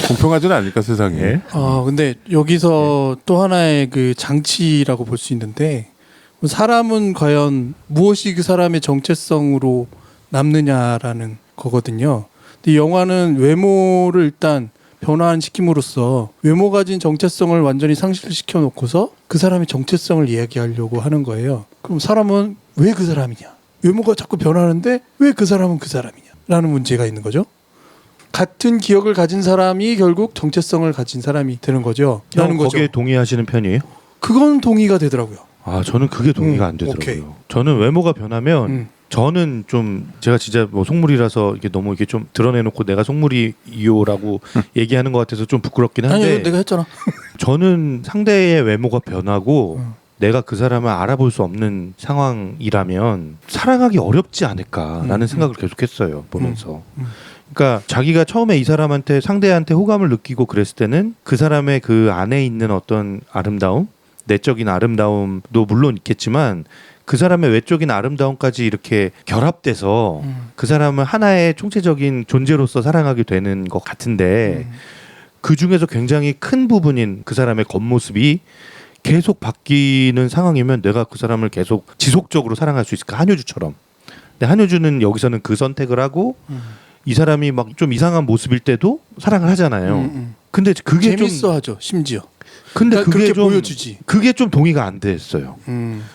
공평하지는 않으니까 세상에. 예? 근데 여기서 또 하나의 그 장치라고 볼 수 있는데 사람은 과연 무엇이 그 사람의 정체성으로 남느냐라는 거거든요. 근데 이 영화는 외모를 일단 변환시킴으로써 외모 가진 정체성을 완전히 상실시켜 놓고서 그 사람의 정체성을 이야기하려고 하는 거예요. 그럼 사람은 왜 그 사람이냐? 외모가 자꾸 변하는데 왜 그 사람은 그 사람이냐? 라는 문제가 있는 거죠. 같은 기억을 가진 사람이 결국 정체성을 가진 사람이 되는 거죠. 라는 거죠. 거기에 동의하시는 편이에요? 그건 동의가 되더라고요. 저는 그게 동의가 안 되더라고요. 오케이. 저는 외모가 변하면 저는 좀 제가 진짜 뭐 속물이라서 이게 너무 이게 좀 드러내놓고 내가 속물이요라고 얘기하는 것 같아서 좀 부끄럽긴 한데 아니 내가 했잖아. 저는 상대의 외모가 변하고 내가 그 사람을 알아볼 수 없는 상황이라면 사랑하기 어렵지 않을까라는 생각을 계속했어요 보면서. 그러니까 자기가 처음에 이 사람한테 상대한테 호감을 느끼고 그랬을 때는 그 사람의 그 안에 있는 어떤 아름다움, 내적인 아름다움도 물론 있겠지만 그 사람의 외적인 아름다움까지 이렇게 결합돼서 그 사람을 하나의 총체적인 존재로서 사랑하게 되는 것 같은데 그 중에서 굉장히 큰 부분인 그 사람의 겉모습이 계속 바뀌는 상황이면 내가 그 사람을 계속 지속적으로 사랑할 수 있을까? 한효주처럼. 근데 한효주는 여기서는 그 선택을 하고 이 사람이 막 좀 이상한 모습일 때도 사랑을 하잖아요. 근데 그게 재밌어하죠. 심지어. 근데 그러니까 그게 그렇게 좀 보여주지. 그게 좀 동의가 안 됐어요.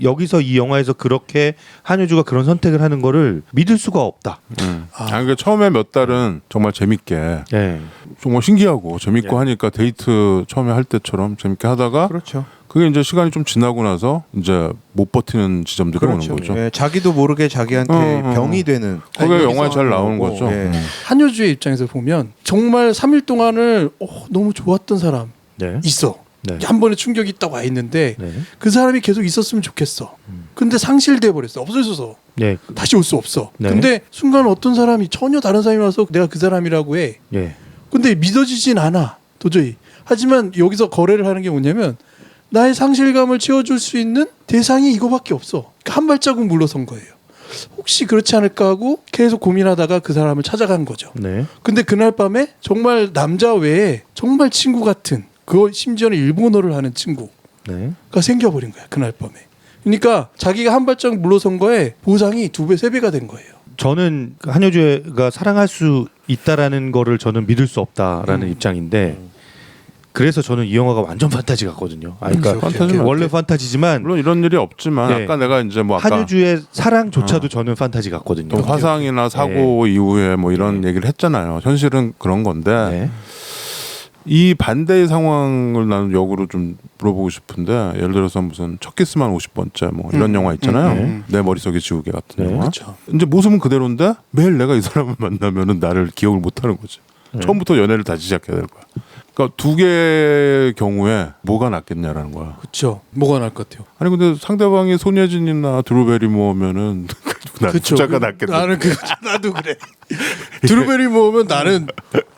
여기서 이 영화에서 그렇게 한효주가 그런 선택을 하는 거를 믿을 수가 없다. 그러니까 처음에 몇 달은 정말 재밌게 예. 정말 신기하고 재밌고 하니까 데이트 처음에 할 때처럼 재밌게 하다가 그렇죠. 그게 이제 시간이 좀 지나고 나서 이제 못 버티는 지점들이 그렇죠. 오는 거죠. 예, 자기도 모르게 자기한테 병이 되는. 그게 여기서 영화에 잘 하는 나오는 거고. 거죠. 예. 한효주의 입장에서 보면 정말 3일 동안을 너무 좋았던 사람 네. 있어. 네. 한 번에 충격이 딱 와 있는데 네. 그 사람이 계속 있었으면 좋겠어. 근데 상실돼 버렸어. 없어져서 네. 다시 올 수 없어. 네. 근데 순간 어떤 사람이 전혀 다른 사람이 와서 내가 그 사람이라고 해. 예. 근데 믿어지진 않아. 도저히. 하지만 여기서 거래를 하는 게 뭐냐면 나의 상실감을 채워줄 수 있는 대상이 이거밖에 없어. 그러니까 한 발자국 물러선 거예요. 혹시 그렇지 않을까 하고 계속 고민하다가 그 사람을 찾아간 거죠. 네. 근데 그날 밤에 정말 남자 외에 정말 친구 같은 그거 심지어는 일본어를 하는 친구가 네. 생겨버린 거야. 그날 밤에. 그러니까 자기가 한 발자국 물러선 거에 보상이 2배, 3배가 된 거예요. 저는 한효주가 사랑할 수 있다라는 거를 저는 믿을 수 없다라는 입장인데 그래서 저는 이 영화가 완전 판타지 같거든요. 그러니까 판타지는 원래 맞지. 판타지지만 물론 이런 일이 없지만 네. 아까 내가 이제 뭐 아까 한효주의 사랑조차도 저는 판타지 같거든요. 또 화상이나 사고 이후에 뭐 이런 얘기를 했잖아요. 현실은 그런 건데 네. 이 반대의 상황을 나는 역으로 좀 물어보고 싶은데 예를 들어서 무슨 첫 키스만 50번째 뭐 이런 영화 있잖아요. 내 머릿속에 지우개 같은 네. 영화. 그렇죠. 이제 모습은 그대로인데 매일 내가 이 사람을 만나면은 나를 기억을 못 하는 거지. 처음부터 연애를 다시 시작해야 될 거야. 그러니까 두 개의 경우에 뭐가 낫겠냐라는 거야. 그렇죠. 뭐가 나을 것 같아요. 아니 근데 상대방이 손예진이나 드루베리모어면은 난 그쵸. 부자가 낫겠다. 나는 나도 그래. 드루베리 모으면 나는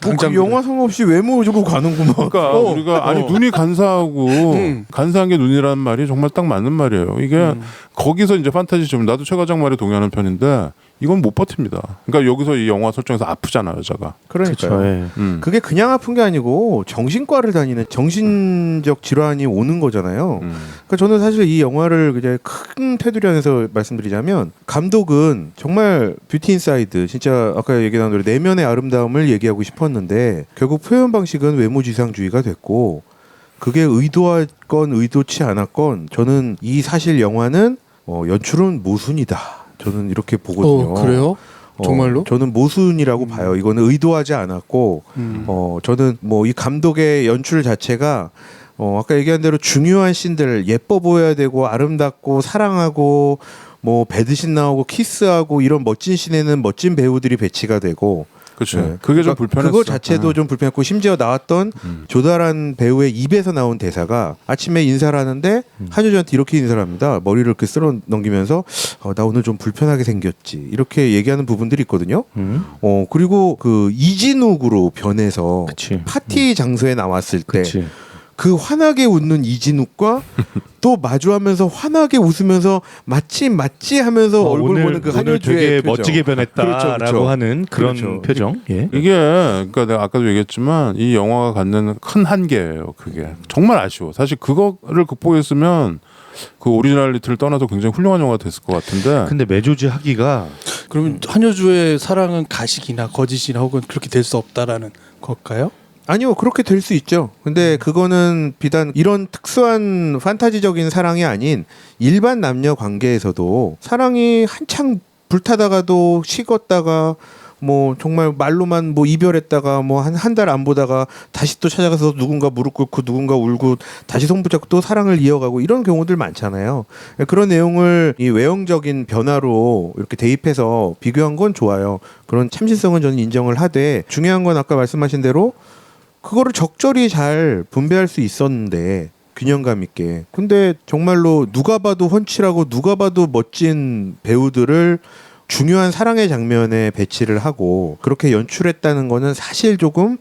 당장 영화 상관없이 외모 주고 가는구만. 그러니까 우리가 아니 눈이 간사하고 간사한 게 눈이라는 말이 정말 딱 맞는 말이에요. 이게 거기서 이제 판타지 좀 나도 최 과장 말에 동의하는 편인데 이건 못 버팁니다. 그러니까 여기서 이 영화 설정에서 아프잖아 여자가. 그러니까요. 그쵸, 예. 그게 그냥 아픈 게 아니고 정신과를 다니는 정신적 질환이 오는 거잖아요. 그러니까 저는 사실 이 영화를 그냥 큰 테두리 안에서 말씀드리자면 감독은 정말 뷰티 인사이드 진짜 아까 얘기 나온 대로 내면의 아름다움을 얘기하고 싶었는데 결국 표현 방식은 외모지상주의가 됐고 그게 의도했건 의도치 않았건 저는 이 사실 영화는 연출은 모순이다. 저는 이렇게 보거든요. 그래요? 정말로? 저는 모순이라고 봐요. 이거는 의도하지 않았고, 저는 뭐 이 감독의 연출 자체가 아까 얘기한 대로 중요한 씬들 예뻐 보여야 되고 아름답고 사랑하고 뭐 배드신 나오고 키스하고 이런 멋진 씬에는 멋진 배우들이 배치가 되고. 그렇죠. 네. 그게 좀 그러니까 불편했어. 그거 자체도 좀 불편했고 심지어 나왔던 조달한 배우의 입에서 나온 대사가 아침에 인사를 하는데 한효주한테 이렇게 인사를 합니다. 머리를 이렇게 쓸어 넘기면서 나 오늘 좀 불편하게 생겼지 이렇게 얘기하는 부분들이 있거든요. 그리고 그 이진욱으로 변해서 그치. 파티 장소에 나왔을 때 그치. 그 환하게 웃는 이진욱과 또 마주하면서 환하게 웃으면서 맞지 하면서 얼굴 오늘, 보는 그 오늘 한효주의 되게 표정. 멋지게 변했다라고 그렇죠, 그렇죠. 하는 그런 그렇죠. 표정. 예. 이게 그러니까 내가 아까도 얘기했지만 이 영화가 갖는 큰 한계예요. 그게 정말 아쉬워. 사실 그거를 극복했으면 그 오리지널리티를 떠나서 굉장히 훌륭한 영화가 됐을 것 같은데. 근데 메조지 하기가 그러면 한효주의 사랑은 가식이나 거짓이나 혹은 그렇게 될 수 없다라는 걸까요? 아니요, 그렇게 될 수 있죠. 근데 그거는 비단 이런 특수한 판타지적인 사랑이 아닌 일반 남녀 관계에서도 사랑이 한창 불타다가도 식었다가 뭐 정말 말로만 뭐 이별했다가 뭐 한 달 안 보다가 다시 또 찾아가서 누군가 무릎 꿇고 누군가 울고 다시 손 붙잡고 또 사랑을 이어가고 이런 경우들 많잖아요. 그런 내용을 이 외형적인 변화로 이렇게 대입해서 비교한 건 좋아요. 그런 참신성은 저는 인정을 하되 중요한 건 아까 말씀하신 대로 그거를 적절히 잘 분배할 수 있었는데 균형감 있게. 근데 정말로 누가 봐도 훤칠하고 누가 봐도 멋진 배우들을 중요한 사랑의 장면에 배치를 하고 그렇게 연출했다는 거는 사실 조금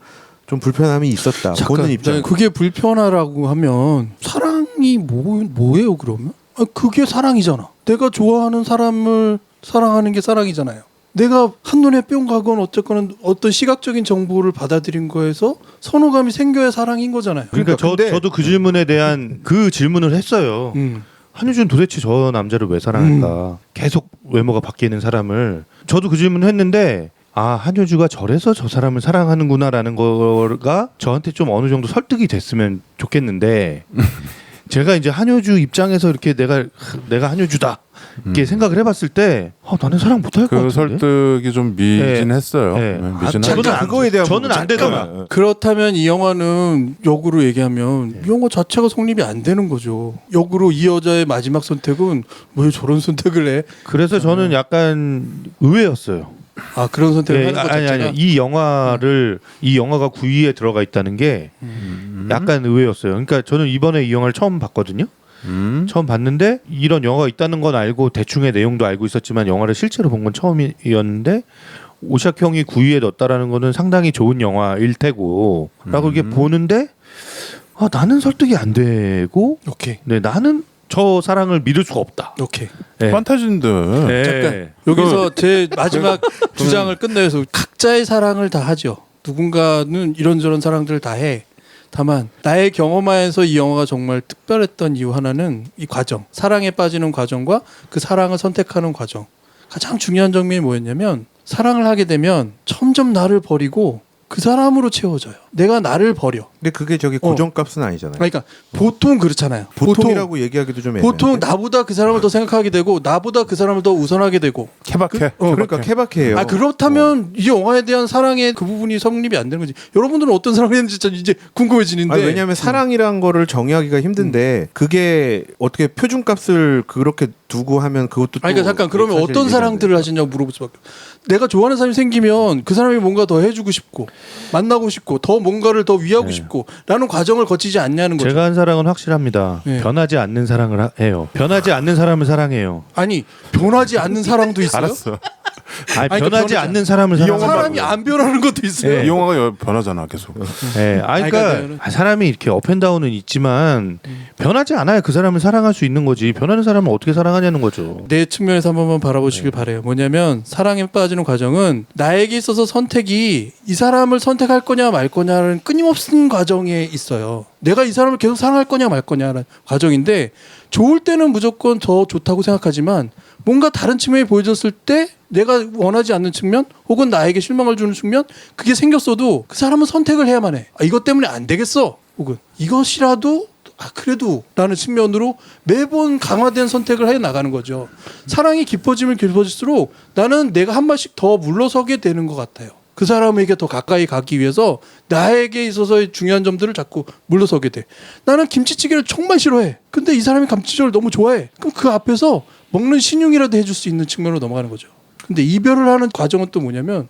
좀 불편함이 있었다. 보는 입장. 그게 불편하라고 하면 사랑이 뭐예요 그러면? 그게 사랑이잖아. 내가 좋아하는 사람을 사랑하는 게 사랑이잖아요. 내가 한눈에 뿅 가건 어쨌거나 어떤 시각적인 정보를 받아들인 거에서 선호감이 생겨야 사랑인 거잖아요. 그러니까 저도 그 질문에 대한 그 질문을 했어요. 한효주는 도대체 저 남자를 왜 사랑할까? 계속 외모가 바뀌는 사람을. 저도 그 질문을 했는데 한효주가 저래서 저 사람을 사랑하는구나라는 거가 저한테 좀 어느 정도 설득이 됐으면 좋겠는데 제가 이제 한효주 입장에서 이렇게 내가 한효주다 이렇게 생각을 해봤을 때 나는 사랑 못할 것 그 같은데. 설득이 좀 미진했어요. 네. 미진하고. 그거에 대한 저는 안 되더라. 그렇다면 이 영화는 역으로 얘기하면 이 영화 자체가 성립이 안 되는 거죠. 역으로 이 여자의 마지막 선택은 왜 저런 선택을 해? 그래서 저는 약간 의외였어요. 그런 선택을 예, 하는 것 자체가 아니 이 영화가 9위에 들어가 있다는 게 약간 의외였어요. 그러니까 저는 이번에 이 영화를 처음 봤거든요. 처음 봤는데 이런 영화가 있다는 건 알고 대충의 내용도 알고 있었지만 영화를 실제로 본 건 처음이었는데 오샥 형이 9위에 넣었다라는 거는 상당히 좋은 영화일 테고 라고 이렇게 보는데 나는 설득이 안 되고 오케이. 네, 나는 저 사랑을 믿을 수가 없다. 오케이. 네. 판타지인데. 네. 잠깐 여기서 제 마지막 주장을 끝내서 각자의 사랑을 다 하죠. 누군가는 이런저런 사랑들을 다 해. 다만 나의 경험하에서 이 영화가 정말 특별했던 이유 하나는 이 과정, 사랑에 빠지는 과정과 그 사랑을 선택하는 과정. 가장 중요한 장면이 뭐였냐면 사랑을 하게 되면 점점 나를 버리고 그 사람으로 채워져요. 내가 나를 버려. 근데 그게 저기 고정값은 아니잖아요. 그러니까 보통 그렇잖아요. 보통이라고 얘기하기도 좀 애매해요. 보통 나보다 그 사람을 더 생각하게 되고 나보다 그 사람을 더 우선하게 되고 케바케. 그러니까 케바케예요. 그렇다면 이 영화에 대한 사랑의 그 부분이 성립이 안 되는 거지. 여러분들은 어떤 사랑을 했는지 진짜 이제 궁금해지는데. 왜냐하면 사랑이란 거를 정의하기가 힘든데 그게 어떻게 표준값을 그렇게 두고 하면 그것도 또 그러니까 잠깐 그러면 사실 어떤 얘기가 사랑들을 하시냐고 물어볼 수밖에. 내가 좋아하는 사람이 생기면 그 사람이 뭔가 더 해주고 싶고 만나고 싶고 더 뭔가를 더 위하고 싶고 라는 과정을 거치지 않냐는 거죠. 제가 한 사랑은 확실합니다. 네. 변하지 않는 사랑을 해요. 변하지 않는 사람을 사랑해요. 아니 변하지 않는 사랑도 있어요. 알았어. 아니, 그러니까 변하지 변하지 않는 사람을 사랑하는 사람이 거예요. 안 변하는 것도 있어요. 이 영화가 변하잖아 계속. 예, 그러니까 사람이 이렇게 업앤다운은 있지만 변하지 않아야 그 사람을 사랑할 수 있는 거지. 변하는 사람을 어떻게 사랑하냐는 거죠. 내 측면에서 한 번만 바라보시길 바래요. 뭐냐면 사랑에 빠지는 과정은 나에게 있어서 선택이 이 사람을 선택할 거냐 말 거냐는 끊임없는 과정에 있어요. 내가 이 사람을 계속 사랑할 거냐 말 거냐는 과정인데 좋을 때는 무조건 더 좋다고 생각하지만 뭔가 다른 측면이 보여졌을 때 내가 원하지 않는 측면 혹은 나에게 실망을 주는 측면 그게 생겼어도 그 사람은 선택을 해야만 해. 이것 때문에 안 되겠어. 혹은 이것이라도 그래도 라는 측면으로 매번 강화된 선택을 해 나가는 거죠. 사랑이 깊어지면 깊어질수록 나는 내가 한 발씩 더 물러서게 되는 것 같아요. 그 사람에게 더 가까이 가기 위해서 나에게 있어서의 중요한 점들을 자꾸 물러서게 돼. 나는 김치찌개를 정말 싫어해. 근데 이 사람이 김치찌개를 너무 좋아해. 그럼 그 앞에서 먹는 신용이라도 해줄 수 있는 측면으로 넘어가는 거죠. 근데 이별을 하는 과정은 또 뭐냐면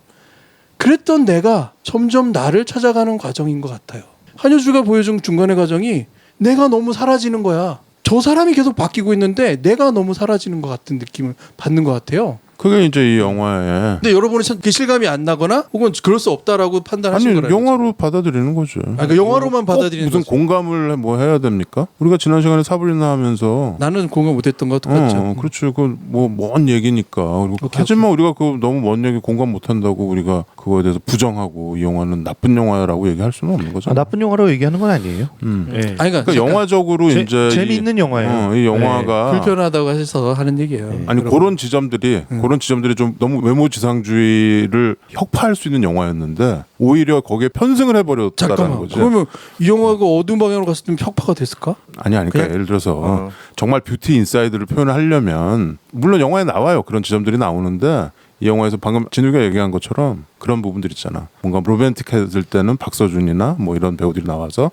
그랬던 내가 점점 나를 찾아가는 과정인 것 같아요. 한효주가 보여준 중간의 과정이 내가 너무 사라지는 거야. 저 사람이 계속 바뀌고 있는데 내가 너무 사라지는 것 같은 느낌을 받는 것 같아요. 그게 이제 이 영화에 근데 여러분은 그 실감이 안 나거나 혹은 그럴 수 없다라고 판단하시는 아니 거라는 영화로 받아들이는 거죠. 그러니까 영화로만 꼭 받아들이는 무슨 거죠. 공감을 뭐 해야 됩니까? 우리가 지난 시간에 사브리나 하면서 나는 공감 못했던 것 같죠. 그렇죠. 그 뭐 먼 얘기니까. 그리고 하지만 우리가 그 너무 먼 얘기 공감 못한다고 우리가 그거에 대해서 부정하고 이 영화는 나쁜 영화라고 얘기할 수는 없는 거죠. 나쁜 영화라고 얘기하는 건 아니에요. 예. 아니, 그러니까 영화적으로 이제 재미있는 영화예요. 이 영화가 불편하다고 하셔서 하는 얘기예요. 아니 그런 지점들이 좀 너무 외모 지상주의를 혁파할 수 있는 영화였는데 오히려 거기에 편승을 해버렸다라는 잠깐만. 거죠. 그러면 이 영화가 어두운 방향으로 갔을 때 혁파가 됐을까? 아니 그러니까 그냥- 예를 들어서 정말 뷰티 인사이드를 표현을 하려면 물론 영화에 나와요. 그런 지점들이 나오는데 이 영화에서 방금 진우가 얘기한 것처럼 그런 부분들 있잖아. 뭔가 로맨틱했을 때는 박서준이나 뭐 이런 배우들이 나와서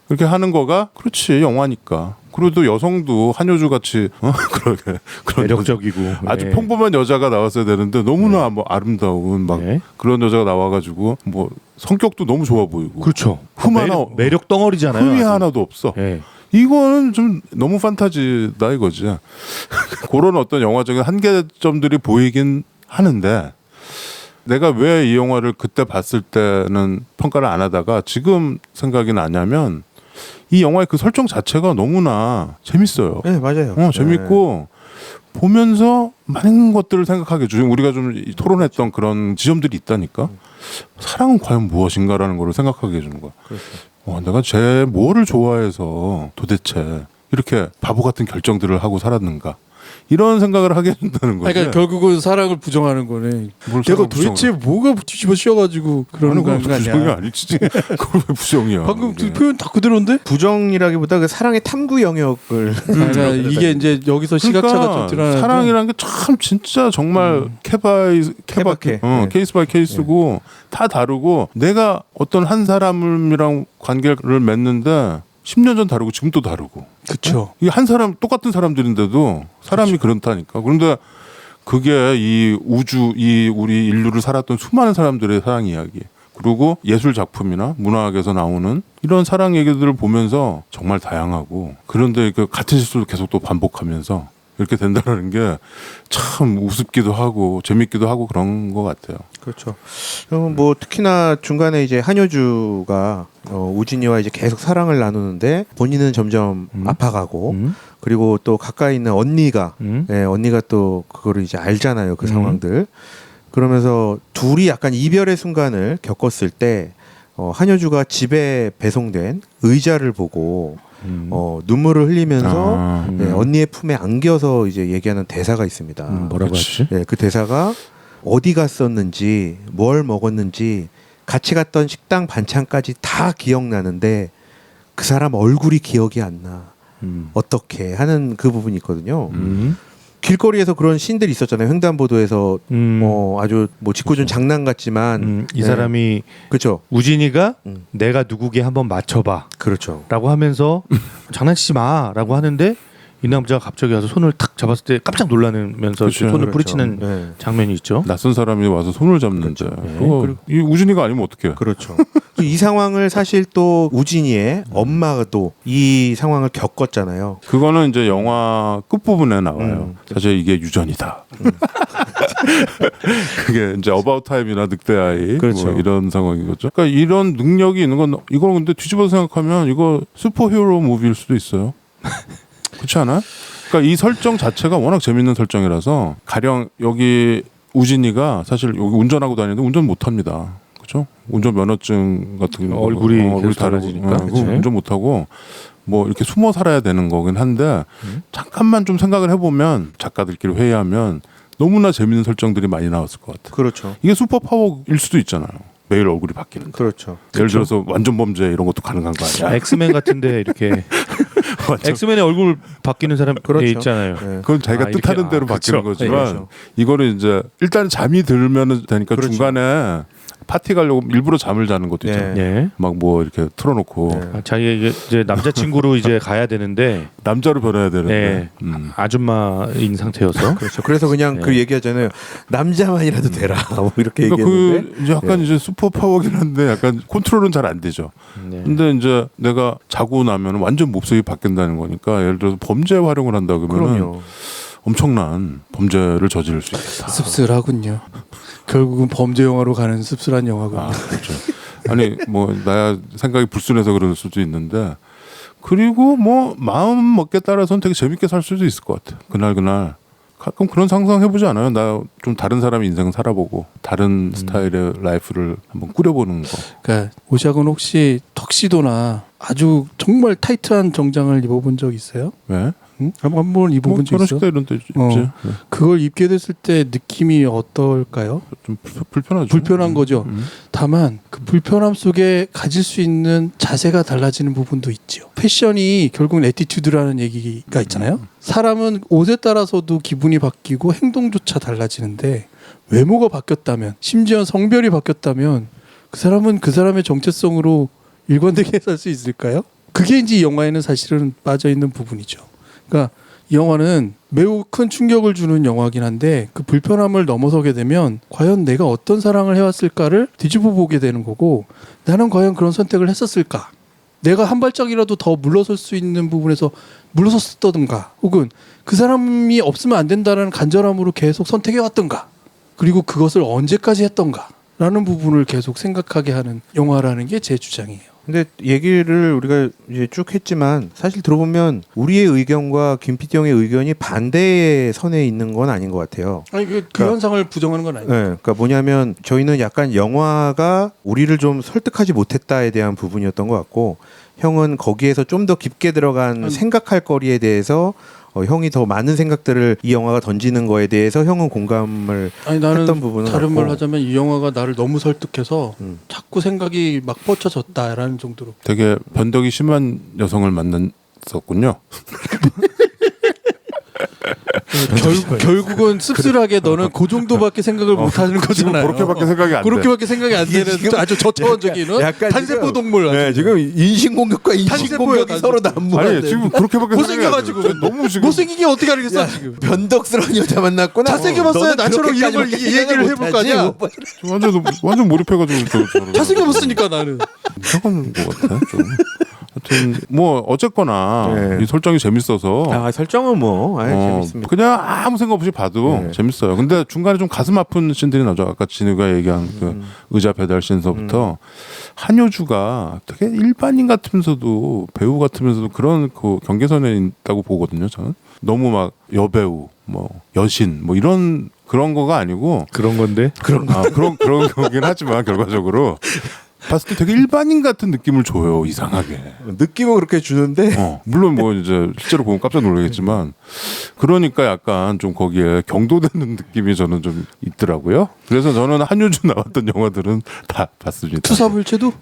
그렇게 하는 거가 그렇지 영화니까. 그래도 여성도 한효주 같이 그러게 그런 매력적이고 아주 예. 평범한 여자가 나왔어야 되는데 너무나 뭐 아름다운 막 네. 그런 여자가 나와가지고 뭐 성격도 너무 좋아 보이고 그렇죠. 흠 하나 매력 덩어리잖아요. 흠이 아주. 하나도 없어. 예. 이거는 좀 너무 판타지다 이거지. 그런 어떤 영화적인 한계점들이 보이긴 하는데 내가 왜 이 영화를 그때 봤을 때는 평가를 안 하다가 지금 생각이 나냐면 이 영화의 그 설정 자체가 너무나 재밌어요. 네, 맞아요. 재밌고 보면서 많은 것들을 생각하게 해주죠. 우리가 좀 토론했던 그런 지점들이 있다니까. 사랑은 과연 무엇인가라는 걸 생각하게 해주는 거야. 내가 쟤 뭐를 좋아해서 도대체 이렇게 바보 같은 결정들을 하고 살았는가. 이런 생각을 하게 해준다는 거죠. 그러니까 결국은 사랑을 부정하는 거네. 뭘 내가 사랑을 도대체 뭐가 뒤집어 씌워가지고 그러는 거 부정이 아니야? 아니지. 그걸 왜 부정이야. 방금 그 이게. 표현 다 그대로인데? 부정이라기보다 그 사랑의 탐구 영역을 그러니까 이게 이제 여기서 시각차가 좀 드러나는. 사랑이라는 게 참 진짜 정말 케바케. 네. 케이스 바이 케이스고 다 다르고 내가 어떤 한 사람이랑 관계를 맺는데 10년 전 다르고 지금 또 다르고 그렇죠. 이게 한 사람 똑같은 사람들인데도 사람이 그렇다니까. 그런데 그게 이 우주 이 우리 인류를 살았던 수많은 사람들의 사랑 이야기 그리고 예술 작품이나 문학에서 나오는 이런 사랑 얘기들을 보면서 정말 다양하고 그런데 그 같은 실수를 계속 또 반복하면서 이렇게 된다는 게 참 우습기도 하고 재밌기도 하고 그런 것 같아요. 그렇죠. 뭐 특히나 중간에 이제 한효주가 우진이와 이제 계속 사랑을 나누는데 본인은 점점 아파가고 그리고 또 가까이 있는 언니가 언니가 또 그거를 이제 알잖아요. 그 상황들. 그러면서 둘이 약간 이별의 순간을 겪었을 때 한효주가 집에 배송된 의자를 보고 눈물을 흘리면서 언니의 품에 안겨서 이제 얘기하는 대사가 있습니다. 뭐라고 하지? 네, 그 대사가 어디 갔었는지 뭘 먹었는지 같이 갔던 식당 반찬까지 다 기억나는데 그 사람 얼굴이 기억이 안 나. 어떻게 하는 그 부분이 있거든요. 길거리에서 그런 씬들이 있었잖아요. 횡단보도에서 아주 뭐 짓궂은 장난 같지만 이 사람이 그렇죠. 우진이가 내가 누구게 한번 맞춰봐 그렇죠. 라고 하면서 장난치지 마 라고 하는데 이 남자가 갑자기 와서 손을 탁 잡았을 때 깜짝 놀라면서 그렇죠. 손을 그렇죠. 뿌리치는 네. 장면이 있죠. 낯선 사람이 와서 손을 잡는데 그리고- 이 우진이가 아니면 어떡해. 그렇죠. 이 상황을 사실 또 우진이의 엄마도 이 상황을 겪었잖아요. 그거는 이제 영화 끝부분에 나와요. 사실 이게 유전이다. 그게 이제 어바웃 타임이나 늑대 아이 그렇죠. 뭐 이런 상황인 거죠. 그러니까 이런 능력이 있는 건 이걸 근데 뒤집어 생각하면 이거 슈퍼히어로 무비일 수도 있어요. 그렇지 않아요? 그러니까 이 설정 자체가 워낙 재밌는 설정이라서 가령 여기 우진이가 사실 여기 운전하고 다니는데 운전 못합니다. 그렇죠? 운전 면허증 같은 거 얼굴이 얼굴이 계속 달라지니까. 그거 그치? 운전 못하고 뭐 이렇게 숨어 살아야 되는 거긴 한데 잠깐만 좀 생각을 해보면 작가들끼리 회의하면 너무나 재밌는 설정들이 많이 나왔을 것 같아. 그렇죠. 이게 슈퍼 파워일 수도 있잖아요. 매일 얼굴이 바뀌는. 그렇죠. 예를 들어서 완전 범죄 이런 것도 가능한 거 아니야? 엑스맨 같은데 이렇게 완전- 엑스맨의 얼굴 바뀌는 사람 그렇죠. 있잖아요. 네. 그건 자기가 이렇게- 뜻하는 대로 그쵸. 바뀌는 거지만 그렇죠. 이거를 이제 일단 잠이 들면은 되니까 그렇죠. 중간에 파티 가려고 일부러 잠을 자는 것도 네. 있잖아요. 예. 막 뭐 이렇게 틀어놓고 네. 자기 이제 남자친구로 이제 가야 되는데 남자로 변해야 되는데 아줌마인 상태여서 그렇죠. 그래서 그냥 네. 그 얘기하잖아요. 남자만이라도 되라. 뭐 이렇게 그러니까 얘기했는데. 그 이제 약간 이제 슈퍼 파워긴 한데 약간 컨트롤은 잘 안 되죠. 네. 근데 이제 내가 자고 나면 완전 몹쓸이 바뀐다는 거니까 예를 들어서 범죄 활용을 한다 그러면 그럼요. 엄청난 범죄를 저지를 수 있겠다. 씁쓸하군요. 결국은 범죄 영화로 가는 씁쓸한 영화군요. 아, 그렇죠. 아니 뭐 나야 생각이 불순해서 그럴 수도 있는데 그리고 뭐 마음 먹기에 따라서는 되게 재밌게 살 수도 있을 것 같아. 그날 가끔 그런 상상 해보지 않아요? 나 좀 다른 사람의 인생 살아보고 다른 스타일의 라이프를 한번 꾸려보는 거. 그러니까 오샥은 혹시 턱시도나 아주 정말 타이트한 정장을 입어본 적 있어요? 왜? 응? 한번 입어본 적 결혼식 있어? 때 이런 데 입지. 어. 네. 그걸 입게 됐을 때 느낌이 어떨까요? 좀 불편하죠. 불편한 거죠. 음. 다만 그 불편함 속에 가질 수 있는 자세가 달라지는 부분도 있죠. 패션이 결국은 애티튜드라는 얘기가 있잖아요. 사람은 옷에 따라서도 기분이 바뀌고 행동조차 달라지는데 외모가 바뀌었다면 심지어 성별이 바뀌었다면 그 사람은 그 사람의 정체성으로 일관되게 살 수 있을까요? 그게 이제 이 영화에는 사실은 빠져 있는 부분이죠. 그러니까 이 영화는 매우 큰 충격을 주는 영화긴 한데 그 불편함을 넘어서게 되면 과연 내가 어떤 사랑을 해왔을까를 뒤집어 보게 되는 거고 나는 과연 그런 선택을 했었을까? 내가 한 발짝이라도 더 물러설 수 있는 부분에서 물러섰었던가 혹은 그 사람이 없으면 안 된다는 간절함으로 계속 선택해왔던가 그리고 그것을 언제까지 했던가 라는 부분을 계속 생각하게 하는 영화라는 게 제 주장이에요. 근데 얘기를 우리가 이제 쭉 했지만 사실 들어보면 우리의 의견과 김 PD 형의 의견이 반대의 선에 있는 건 아닌 것 같아요. 아니 그 그러니까- 현상을 부정하는 건 아니에요. 네, 그러니까 뭐냐면 저희는 약간 영화가 우리를 좀 설득하지 못했다에 대한 부분이었던 것 같고 형은 거기에서 좀 더 깊게 들어간 생각할 거리에 대해서 형이 더 많은 생각들을 이 영화가 던지는 거에 대해서 형은 공감을 아니 나는 했던 부분은 다른 같고. 말 하자면 이 영화가 나를 너무 설득해서 자꾸 생각이 막 뻗쳐졌다라는 정도로. 되게 변덕이 심한 여성을 만났었군요. 결국은 씁쓸하게 너는 그 정도밖에 생각을 못 하는 거잖아요. 그렇게밖에 생각이 안 돼. 그렇게밖에 생각이 안 되는 지금 아주 저차원적인 약간 단세포 지금- 동물. 아주. 네, 지금 인신공격과 탄세포야, 인신공격이 서로 탄세포. 난무하는 아니 지금 그렇게밖에 생각이 안 못생겨가지고 돼. 너무 지금 못생긴 게 어떻게 알겠어 야, 지금. 변덕스러운 여자 만났구나. 잘생겨 봤어야 너는 나처럼 이런 걸 그렇게까지밖에 얘기를 생각을 해볼 거 아니야. 못하지. 완전 몰입해가지고 저를 잘생겨 봤으니까 나는. 이상한 것 같아 좀. 하여튼 뭐 어쨌거나 네. 이 설정이 재밌어서 아 설정은 뭐 재밌습니다. 그냥 아무 생각 없이 봐도 네. 재밌어요. 근데 중간에 좀 가슴 아픈 씬들이 나죠. 아까 진우가 얘기한 그 의자 배달 씬서부터 한효주가 되게 일반인 같으면서도 배우 같으면서도 그런 그 경계선에 있다고 보거든요. 저는 너무 막 여배우, 뭐 여신, 뭐 이런 그런 거가 아니고 그런 건데 그런 거긴 하지만 결과적으로 봤을 때 되게 일반인 같은 느낌을 줘요. 이상하게. 느낌은 그렇게 주는데 물론 뭐 이제 실제로 보면 깜짝 놀라겠지만 그러니까 약간 좀 거기에 경도되는 느낌이 저는 좀 있더라고요. 그래서 저는 한효주 나왔던 영화들은 다 봤습니다. 투사불체도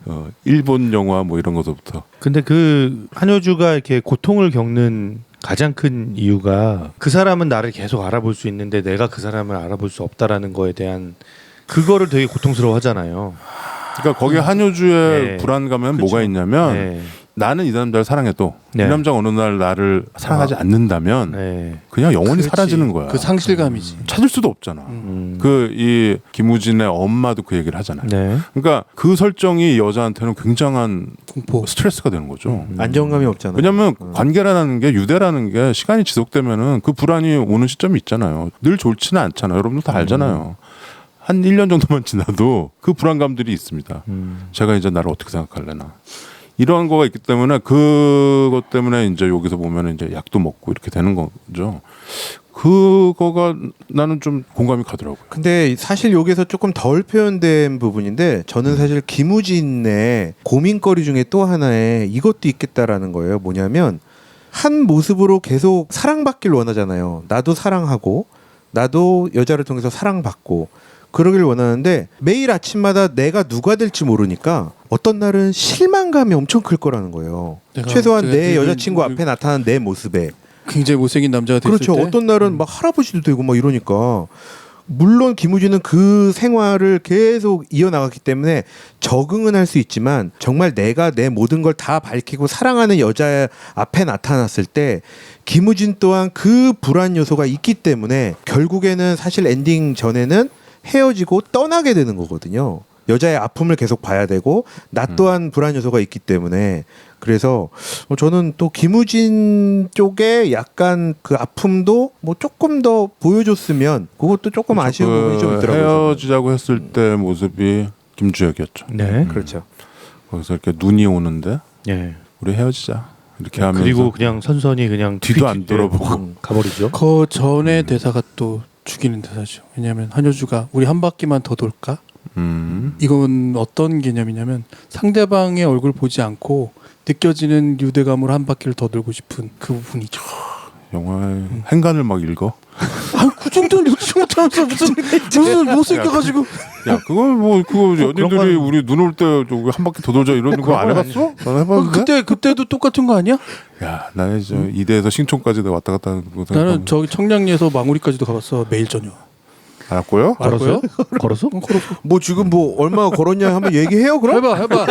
일본 영화 뭐 이런 것부터. 근데 그 한효주가 이렇게 고통을 겪는 가장 큰 이유가 그 사람은 나를 계속 알아볼 수 있는데 내가 그 사람을 알아볼 수 없다라는 거에 대한 그거를 되게 고통스러워하잖아요. 그러니까 거기 한효주의 네. 불안감은 그렇죠. 뭐가 있냐면 네. 나는 이 남자를 사랑해도 네. 이 남자가 어느 날 나를 사랑하지 않는다면 네. 그냥 영원히 그렇지. 사라지는 거야. 그 상실감이지. 찾을 수도 없잖아. 그 이 김우진의 엄마도 그 얘기를 하잖아요. 네. 그러니까 그 설정이 여자한테는 굉장한 공포. 스트레스가 되는 거죠. 안정감이 없잖아요. 왜냐하면 관계라는 게 유대라는 게 시간이 지속되면은 그 불안이 오는 시점이 있잖아요. 늘 좋지는 않잖아요. 여러분도 다 알잖아요. 한 1년 정도만 지나도 그 불안감들이 있습니다. 제가 이제 나를 어떻게 생각할래나. 이런 거가 있기 때문에 그것 때문에 이제 여기서 보면 이제 약도 먹고 이렇게 되는 거죠. 그거가 나는 좀 공감이 가더라고요. 근데 사실 여기서 조금 덜 표현된 부분인데 저는 사실 김우진의 고민거리 중에 또 하나에 이것도 있겠다라는 거예요. 뭐냐면 한 모습으로 계속 사랑받길 원하잖아요. 나도 사랑하고 나도 여자를 통해서 사랑받고 그러길 원하는데 매일 아침마다 내가 누가 될지 모르니까 어떤 날은 실망감이 엄청 클 거라는 거예요. 최소한 내 여자친구 앞에 나타난 내 모습에. 굉장히 못생긴 남자가 됐을 그렇죠. 때 어떤 날은 막 할아버지도 되고 막 이러니까 물론 김우진은 그 생활을 계속 이어나갔기 때문에 적응은 할 수 있지만 정말 내가 내 모든 걸 다 밝히고 사랑하는 여자 앞에 나타났을 때 김우진 또한 그 불안 요소가 있기 때문에 결국에는 사실 엔딩 전에는 헤어지고 떠나게 되는 거거든요. 여자의 아픔을 계속 봐야 되고 나 또한 불안 요소가 있기 때문에 그래서 저는 또 김우진 쪽에 약간 그 아픔도 뭐 조금 더 보여줬으면 그것도 조금 아쉬운 부분이 좀 있더라고요. 헤어지자고 했을 때 모습이 김주혁이었죠. 네. 그렇죠. 거기서 이렇게 눈이 오는데 네. 우리 헤어지자 이렇게 하면서 그리고 그냥 선선히 그냥 뒤도 안 돌아보고. 확 가버리죠. 그 전에 대사가 또 죽이는 대사죠. 왜냐하면 한효주가 우리 한 바퀴만 더 돌까? 이건 어떤 개념이냐면 상대방의 얼굴 보지 않고 느껴지는 유대감으로 한 바퀴를 더 돌고 싶은 그 부분이죠. 영화의 행간을 막 읽어. 그 정도는 읽지 못하면서 무슨 못생겨가지고 야 그건 뭐 그거 그런 연인들이 건- 우리 눈 올 때 한 바퀴 더 돌자 이런 거 안 해봤어? 저는 해봤는데. 그때도 똑같은 거 아니야? 야 나는 저 이대에서 신촌까지 내가 왔다 갔다 하는 거 나는 저기 청량리에서 망우리까지도 가봤어 매일 저녁. 알았고요. 걸었어요? 걸었어? 걸었어. 뭐 지금 뭐 얼마 걸었냐 한번 얘기해요 그럼? 해봐.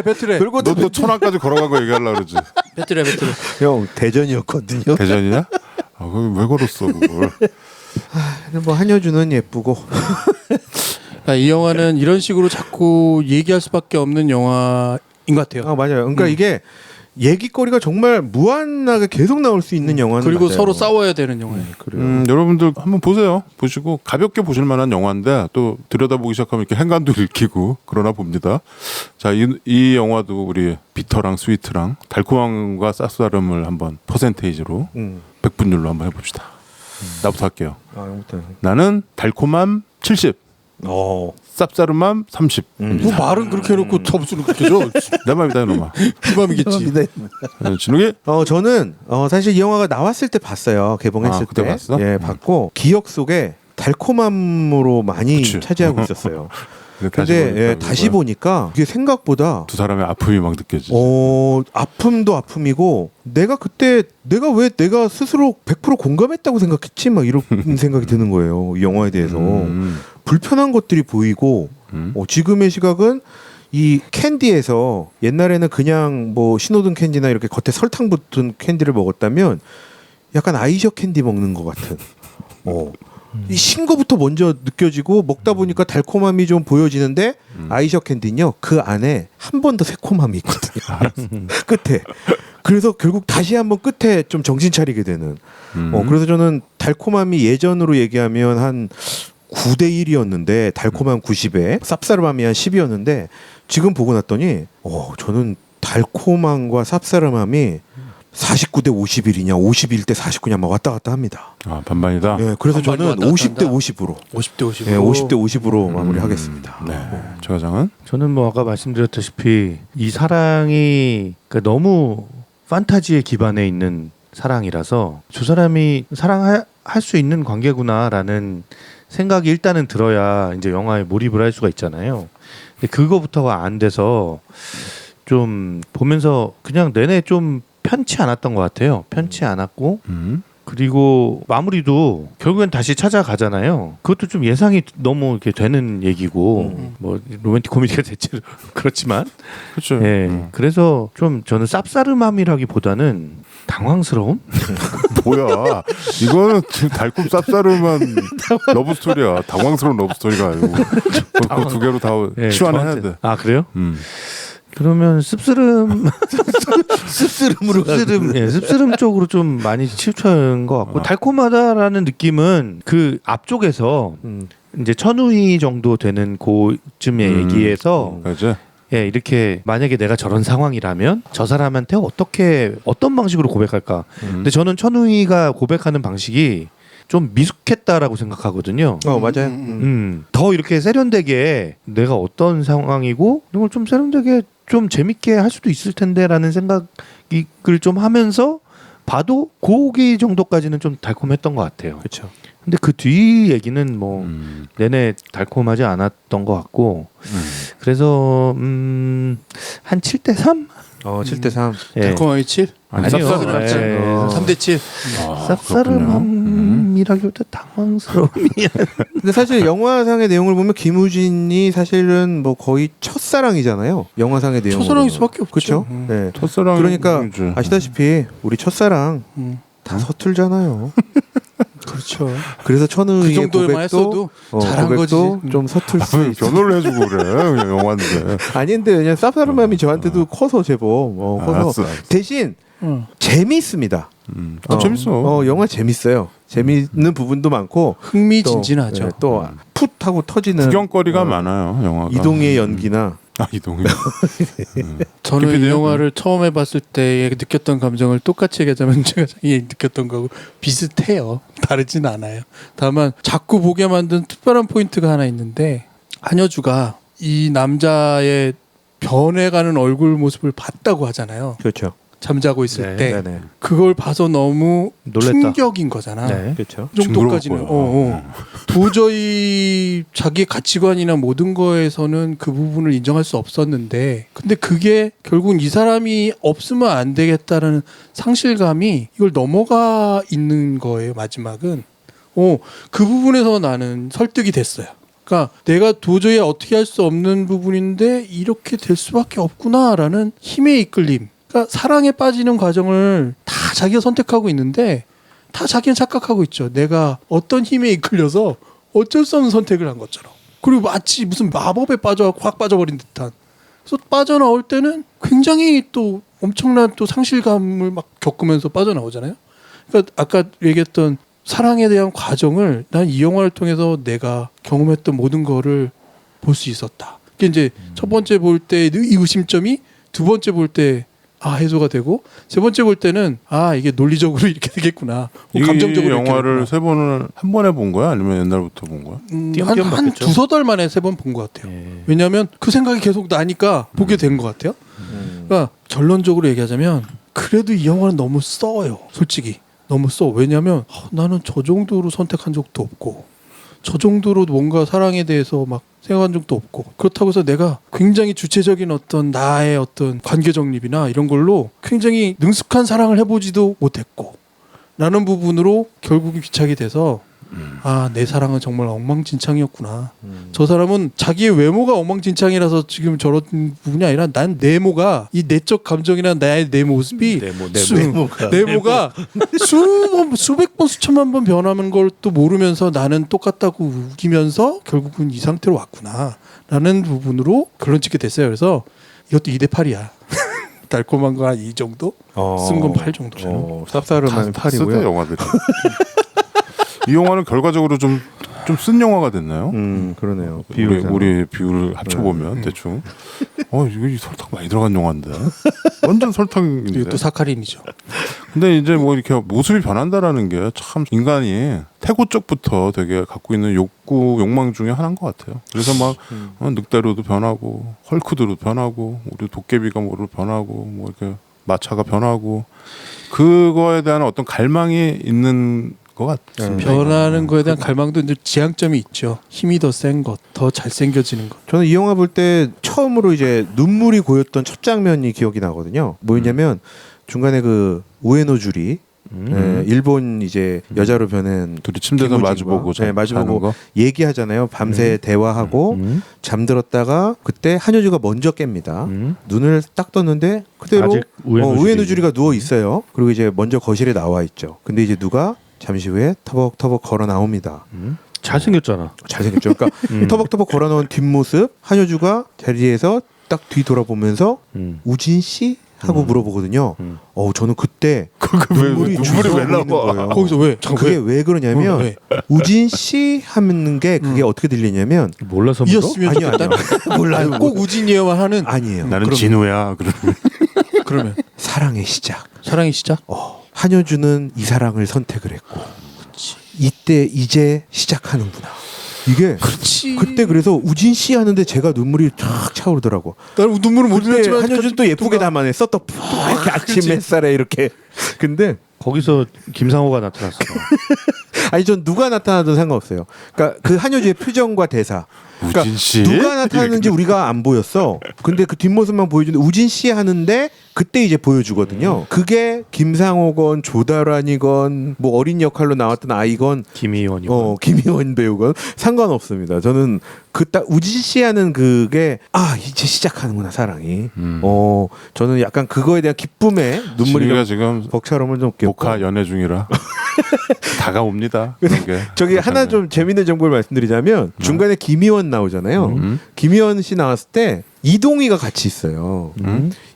배틀해. 너도 천안까지 걸어간 거 얘기하려고 그러지. 배틀해. 형 대전이었거든요. 대전이냐? 아, 그럼 왜 걸었어 그걸? 근데 뭐 한효주는 예쁘고 이 영화는 이런 식으로 자꾸 얘기할 수밖에 없는 영화인 것 같아요. 맞아요. 그러니까 이게 얘기거리가 정말 무한하게 계속 나올 수 있는 영화는 그리고 맞아요. 서로 싸워야 되는 영화예요. 그래요. 여러분들 한번 보세요. 보시고 가볍게 보실 만한 영화인데 또 들여다보기 시작하면 이렇게 행간도 읽히고 그러나 봅니다. 자, 이 영화도 우리 비터랑 스위트랑 달콤함과 쌉싸름을 한번 퍼센테이지로 100분율로 한번 해봅시다. 나부터 할게요. 아무튼 나는 달콤함 70, 쌉싸름함 30. 뭐 말은 그렇게 해놓고 점수는 그렇게 줘. 내 맘이다 이놈아. 부담이겠지. 진욱이? 저는 사실 이 영화가 나왔을 때 봤어요. 개봉했을 아, 그때 때. 봤어? 예, 봤고 기억 속에 달콤함으로 많이 그치. 차지하고 있었어요. 근데 근데 다시 보니까 이게 생각보다 두 사람의 아픔이 막 느껴지지. 아픔도 아픔이고 내가 그때 왜 내가 스스로 100% 공감했다고 생각했지? 막 이런 생각이 드는 거예요. 이 영화에 대해서. 불편한 것들이 보이고 지금의 시각은 이 캔디에서 옛날에는 그냥 뭐 신호등 캔디나 이렇게 겉에 설탕 붙은 캔디를 먹었다면 약간 아이셔 캔디 먹는 것 같은 이 신거부터 먼저 느껴지고 먹다 보니까 달콤함이 좀 보여지는데 아이셔 캔디는요 그 안에 한 번 더 새콤함이 있거든요. 끝에. 그래서 결국 다시 한번 끝에 좀 정신 차리게 되는. 그래서 저는 달콤함이 예전으로 얘기하면 한 9대 1이었는데 달콤함 90에 쌉싸름함이 한 10이었는데 지금 보고 났더니 저는 달콤함과 쌉싸름함이 49대 51이냐 51대 49냐 막 왔다 갔다 합니다. 아 반반이다. 네, 그래서 저는 왔다 갔다 50대 한다. 50으로 50대 50. 네, 50대 50으로 마무리하겠습니다. 네. 조 과장은? 저는 뭐 아까 말씀드렸다시피 이 사랑이 그러니까 너무 판타지에 기반해 있는 사랑이라서 두 사람이 사랑할 수 있는 관계구나라는 생각이 일단은 들어야 이제 영화에 몰입을 할 수가 있잖아요. 근데 그거부터가 안 돼서 좀 보면서 그냥 내내 좀 편치 않았던 것 같아요. 편치 않았고 그리고 마무리도 결국엔 다시 찾아가잖아요. 그것도 좀 예상이 너무 이렇게 되는 얘기고 뭐 로맨틱 코미디가 대체로 그렇지만 그렇죠. 예. 그래서 좀 저는 쌉싸름함이라기보다는 당황스러움? 뭐야? 이거는 지금 달콤 쌉싸름한 러브 스토리야. 당황스러운 러브 스토리가 아니고 그 두 개로 다 예, 치환해야 저한테- 돼. 아 그래요? 음. 그러면 씁쓸음 씁쓸음으로 씁쓸음 쪽으로 좀 많이 치우친 것 같고 달콤하다라는 느낌은 그 앞쪽에서 이제 천우희 정도 되는 고쯤의 얘기에서 그지? 예, 이렇게 만약에 내가 저런 상황이라면 저 사람한테 어떤 방식으로 고백할까? 근데 저는 천우희가 고백하는 방식이 좀 미숙했다라고 생각하거든요. 맞아요. 더 이렇게 세련되게 내가 어떤 상황이고 이런 걸 좀 세련되게 좀 재밌게 할 수도 있을 텐데라는 생각을 좀 하면서 봐도 고기 정도까지는 좀 달콤했던 것 같아요. 그렇죠. 근데 그 뒤 얘기는 뭐 내내 달콤하지 않았던 것 같고 그래서 한 7대 3? 7대 3. 예. 달콤하게 7? 아니, 아니요. 쌉싸름하지. 예. 3대 7. 쌉싸름함이라기보다 당황스러움이 근데 사실 영화상의 내용을 보면 김우진이 사실은 뭐 거의 첫사랑이잖아요. 영화상의 내용. 첫사랑일 수밖에 없죠. 그렇죠. 네. 첫사랑 그러니까 아시다시피 우리 첫사랑 다 서툴잖아요. 그렇죠. 그래서 그 천우희의 정도만 고백도 했어도 잘한 거지. 고백도 좀 서툴 수 아, 있어. 변호를 해주고 그래. 그냥 영화인데. 아닌데 왜냐면 쌉싸름함이 저한테도 커서 제법 커서 알았어. 대신 응. 재미있습니다. 재밌어. 영화 재밌어요. 재미있는 부분도 많고 흥미진진하죠. 또, 또 풋하고 터지는 구경거리가 많아요. 영화가. 이동의 연기나 이동이. 저는 이 깊이네요. 영화를 처음에 봤을 때 느꼈던 감정을 똑같이 얘기하자면 제가 느꼈던 거고 비슷해요. 다르진 않아요. 다만 자꾸 보게 만든 특별한 포인트가 하나 있는데 한여주가 이 남자의 변해가는 얼굴 모습을 봤다고 하잖아요. 그렇죠. 잠자고 있을 네, 때 네네. 그걸 봐서 너무 놀랬다. 충격인 거잖아. 네. 그렇죠. 그 정도까지는 징그러울 거야. 도저히 자기 가치관이나 모든 거에서는 그 부분을 인정할 수 없었는데 근데 그게 결국은 이 사람이 없으면 안 되겠다라는 상실감이 이걸 넘어가 있는 거예요. 마지막은 그 부분에서 나는 설득이 됐어요. 그러니까 내가 도저히 어떻게 할 수 없는 부분인데 이렇게 될 수밖에 없구나라는 힘의 이끌림. 그러니까 사랑에 빠지는 과정을 다 자기가 선택하고 있는데 다 자기는 착각하고 있죠. 내가 어떤 힘에 이끌려서 어쩔 수 없는 선택을 한 것처럼. 그리고 마치 무슨 마법에 확 빠져버린 듯한. 그래서 빠져나올 때는 굉장히 또 엄청난 또 상실감을 막 겪으면서 빠져나오잖아요. 그러니까 아까 얘기했던 사랑에 대한 과정을 난 이 영화를 통해서 내가 경험했던 모든 거를 볼 수 있었다. 이게 이제 첫 번째 볼 때 이 의심점이 두 번째 볼 때 해소가 되고 세 번째 볼 때는 이게 논리적으로 이렇게 되겠구나. 감정적으로 이 이렇게 영화를 되겠구나. 세 번을 한 번에 본 거야? 아니면 옛날부터 본 거야? 띄엄띄엄 한 봤겠죠. 두서 달 만에 세 번 본 것 같아요. 예. 왜냐하면 그 생각이 계속 나니까 보게 된 것 같아요. 그러니까 결론적으로 얘기하자면 그래도 이 영화는 너무 써요. 솔직히 너무 써. 왜냐하면 나는 저 정도로 선택한 적도 없고 저 정도로 뭔가 사랑에 대해서 막 생각한 적도 없고 그렇다고 해서 내가 굉장히 주체적인 어떤 나의 어떤 관계 정립이나 이런 걸로 굉장히 능숙한 사랑을 해보지도 못했고 라는 부분으로 결국은 귀착이 돼서 내 사랑은 정말 엉망진창이었구나. 저 사람은 자기의 외모가 엉망진창이라서 지금 저런 부분이 아니라 난 내모가 이 내적 감정이나 나의 내 모습이 내모가 수백 번 수천만 번 변하는 걸 또 모르면서 나는 똑같다고 우기면서 결국은 이 상태로 왔구나 라는 부분으로 결론 짓게 됐어요. 그래서 이것도 2대 8이야. 달콤한 거 한 이 정도? 쓴 건 8 정도잖아. 쌉싸름한 다 쓰대 8이고요. 영화들이. 이 영화는 결과적으로 좀 쓴 영화가 됐나요? 그러네요. 우리 비율을 합쳐보면 대충. 이거 설탕 많이 들어간 영화인데. 완전 설탕인데. 이것도 사카린이죠. 근데 이제 뭐 이렇게 모습이 변한다라는 게 참 인간이 태고적부터 되게 갖고 있는 욕망 중에 하나인 것 같아요. 그래서 막 늑대로도 변하고 헐크도 변하고 우리 도깨비가 뭐로 변하고 뭐 이렇게 마차가 변하고 그거에 대한 어떤 갈망이 있는 것 같습니다. 변하는 거에 대한 갈망도 이제 지향점이 있죠. 힘이 더 센 것, 더 잘생겨지는 것. 저는 이 영화 볼 때 처음으로 이제 눈물이 고였던 첫 장면이 기억이 나거든요. 뭐였냐면 중간에 그 우에노 줄이 일본 이제 여자로 변한 둘이 침대에서 김우진과, 마주보고 네, 마주보고 자는 거. 얘기하잖아요. 밤새 대화하고 잠들었다가 그때 한효주가 먼저 깹니다. 눈을 딱 떴는데 그대로 아직 우에누주리가 누워 있어요. 그리고 이제 먼저 거실에 나와 있죠. 근데 이제 누가 잠시 후에 터벅터벅 걸어 나옵니다. 잘생겼잖아. 잘생겼죠. 그러니까 터벅터벅 걸어 나온 뒷모습 한효주가 자리에서 딱 뒤돌아보면서 우진 씨? 하고 물어보거든요. 저는 그때 눈물이 왜 나와? 거예요. 거기서 왜? 그게 왜 그러냐면 왜? 우진 씨 하는 게 그게 어떻게 들리냐면 몰라서 물어? 이었으면 아니요, 좋겠다. 몰라요. 꼭 우진이어만 하는. 아니에요. 나는 그럼- 진우야. 그러면 사랑의 시작. 사랑의 시작. 한효주는 이 사랑을 선택을 했고 이때 이제 시작하는구나. 이게 그렇지. 그때 그래서 우진 씨 하는데 제가 눈물이 쫙 차오르더라고. 나는 눈물을 못 그때 흘렸지만 한효주는 또 예쁘게 담아냈어. 또 이렇게 아침 햇살에 이렇게. 근데 거기서 김상호가 나타났어. 아니 전 누가 나타나도 상관없어요. 그러니까 그 한효주의 표정과 대사. 그러니까 우진 씨? 누가 나타나는지 우리가 안 보였어. 근데 그 뒷모습만 보여주는데 우진 씨 하는데 그때 이제 보여주거든요. 그게 김상호건 조다란이건 뭐 어린 역할로 나왔던 아이건 김희원이고. 김희원 배우건 상관없습니다. 저는 그 딱 우진 씨 하는 그게 이제 시작하는구나 사랑이. 저는 약간 그거에 대한 기쁨에 눈물이 진우가 좀 지금 벅차럼을 좀 꼈고. 녹화 연애 중이라 다가옵니다. 그런 게. 저기 하나 좀 재밌는 정보를 말씀드리자면 중간에 김희원 나오잖아요. 김희원 씨 나왔을 때 이동희가 같이 있어요.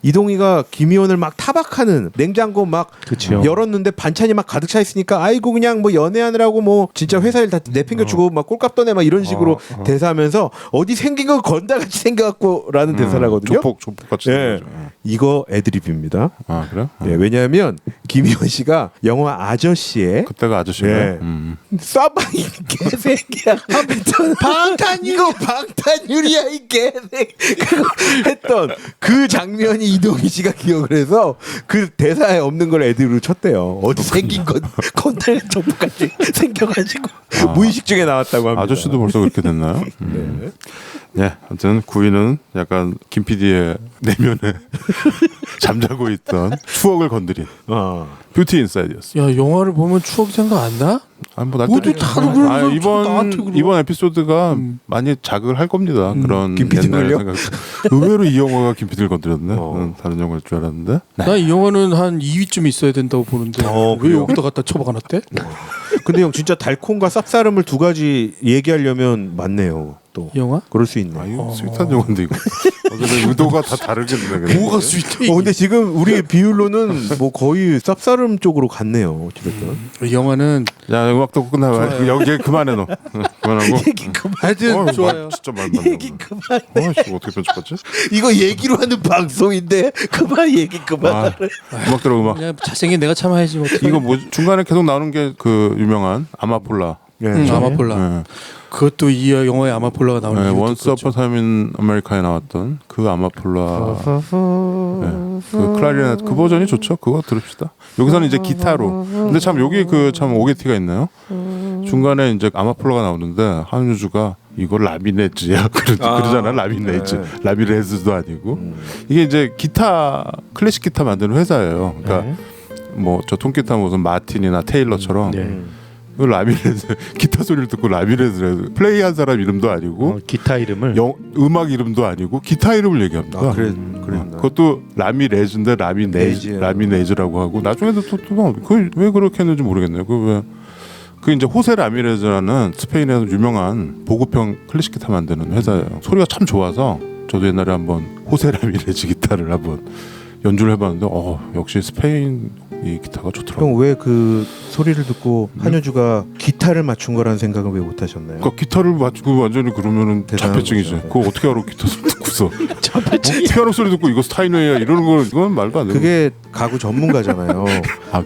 이동희가 김희원을 막 타박하는 냉장고 막 그치요. 열었는데 반찬이 막 가득 차 있으니까 아이고 그냥 뭐 연애하느라고 뭐 진짜 회사 일 다 내팽겨주고 막 꼴값 떠내 막 이런 식으로 대사하면서 어디 생긴 거 건달같이 생겨갖고라는 대사를 하거든요. 조폭 같이. 예. 생겼죠. 이거 애드립입니다. 아 그래? 예, 왜냐하면 김희원 씨가 영화 아저씨에 그때가 아저씨가. 예. 쏴봐 이 개새끼야 하면서 이거 방탄유리야 이 개새끼 그거 했던 그 장면이 이동희 씨가 기억을 해서 그 대사에 없는 걸 애드립으로 쳤대요. 어디 생긴 건 건달 정보까지 생겨가지고 무의식 중에 나왔다고 합니다. 아저씨도 벌써 그렇게 됐나요? 네, 아무튼 9위는 약간 김 PD의 내면에 잠자고 있던 추억을 건드린 뷰티 인사이드였어요. 야 영화를 보면 추억 생각 안 나? 뭐 모두 다들 그러면서 나한테 그러고. 이번 에피소드가 많이 자극을 할 겁니다. 그런 김 PD를요? 옛날 생각. 의외로 이 영화가 김 PD를 건드렸네. 다른 영화일 줄 알았는데. 나 이 영화는 한 2위쯤 있어야 된다고 보는데 왜 그래요? 여기다 갖다 쳐박아놨대? 근데 형 진짜 달콤과 쌉싸름을 두 가지 얘기하려면 맞네요. 또 이 영화? 그럴 수 있네. 이거 스윗한 영화인데 이거. 어쨌든 의도가 다 다르겠네. 뭐가 스윗해? 근데 지금 우리 비율로는 뭐 거의 쌉싸름 쪽으로 갔네요. 어찌됐든. 이 영화는 야 음악 듣고 끝나봐. 여기 그만해 너. 그만하고. 하여튼 좋아요. 진짜 말 맞네. 그만. 아씨 어떻게 편집했지? 이거 얘기로 하는 방송인데 그만 얘기 그만. 음악 들어 음악. 그냥 잘생긴 내가 참아야지 뭐. 이거 뭐 중간에 계속 나오는 게 그 유명한 아마폴라. 아마폴라. 네. 그것도 이 영화에 아마폴라가 나오는 네, 이유도 원스 그렇죠. 어폰 타임 아메리카에 나왔던 그 아마폴라. 네. 그 클라리넷 그 버전이 좋죠. 그거 들읍시다. 여기서는 이제 기타로. 근데 참 여기 그 참 오게티가 있나요? 중간에 이제 아마폴라가 나오는데 한효주가 이거 라미네즈야 그러잖아. 라미네즈, 라미레즈도 아니고 이게 이제 기타 클래식 기타 만드는 회사예요. 그러니까 뭐 저 통기타 무슨 마틴이나 테일러처럼. 그 라미레즈 기타 소리를 듣고 라미레즈 플레이한 사람 이름도 아니고 기타 이름을 음악 이름도 아니고 기타 이름을 얘기합니다. 그랬나? 그것도 라미레즈인데 라미네즈라고 하고 나중에도 왜 그렇게 했는지 모르겠네요. 그 이제 호세 라미레즈라는 스페인에서 유명한 보급형 클래식 기타 만드는 회사예요. 소리가 참 좋아서 저도 옛날에 한번 호세 라미레즈 기타를 한번 연주를 해봤는데 역시 스페인 이 기타가 좋더라고요. 형 왜 그 소리를 듣고 한효주가 기타를 맞춘 거라는 생각을 왜 못 하셨나요? 그러니까 기타를 맞추고 완전히 그러면은 대단한 자폐증이지. 거죠. 그거 어떻게 알아? 기타 소리 듣고서. 피아노 소리 듣고 이거 스타인웨이야 이러는 거 이건 말도 안 돼. 그게 가구 전문가잖아요.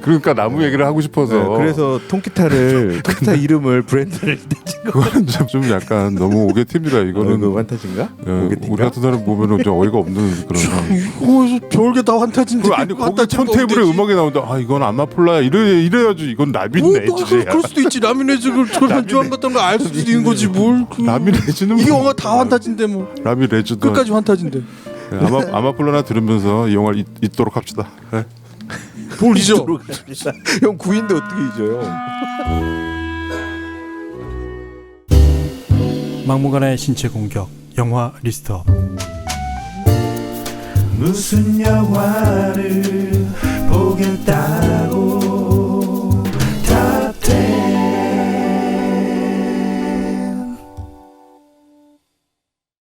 그러니까 나무 얘기를 하고 싶어서. 네, 그래서 통기타 이름을 브랜드를 그거는 좀 약간 너무 오게티입니다. 이거는 그 환타지인가? 우리 같은 사람 보면은 좀 어이가 없는 그런. 이거 별게 다 환타지인데. 아니 거기 턴테이블에 음악이 나온다. 이건 아마폴라야 이래야지 이건 라미네즈야. 그럴 수도 있지. 라미네즈를 변주한 같은 거 알 수도 있는 거지 뭘. 라미네즈는 이 영화 다 환타지인데 뭐. 라미레즈도 끝까지 환타지인데. 아마폴라나 들으면서 이 영화를 잊도록 합시다. 네. 뭘 잊어? 형 9인데 어떻게 잊어요? 막무가내의 신체 공격 영화 리스트업. 무슨 영화를 보겠다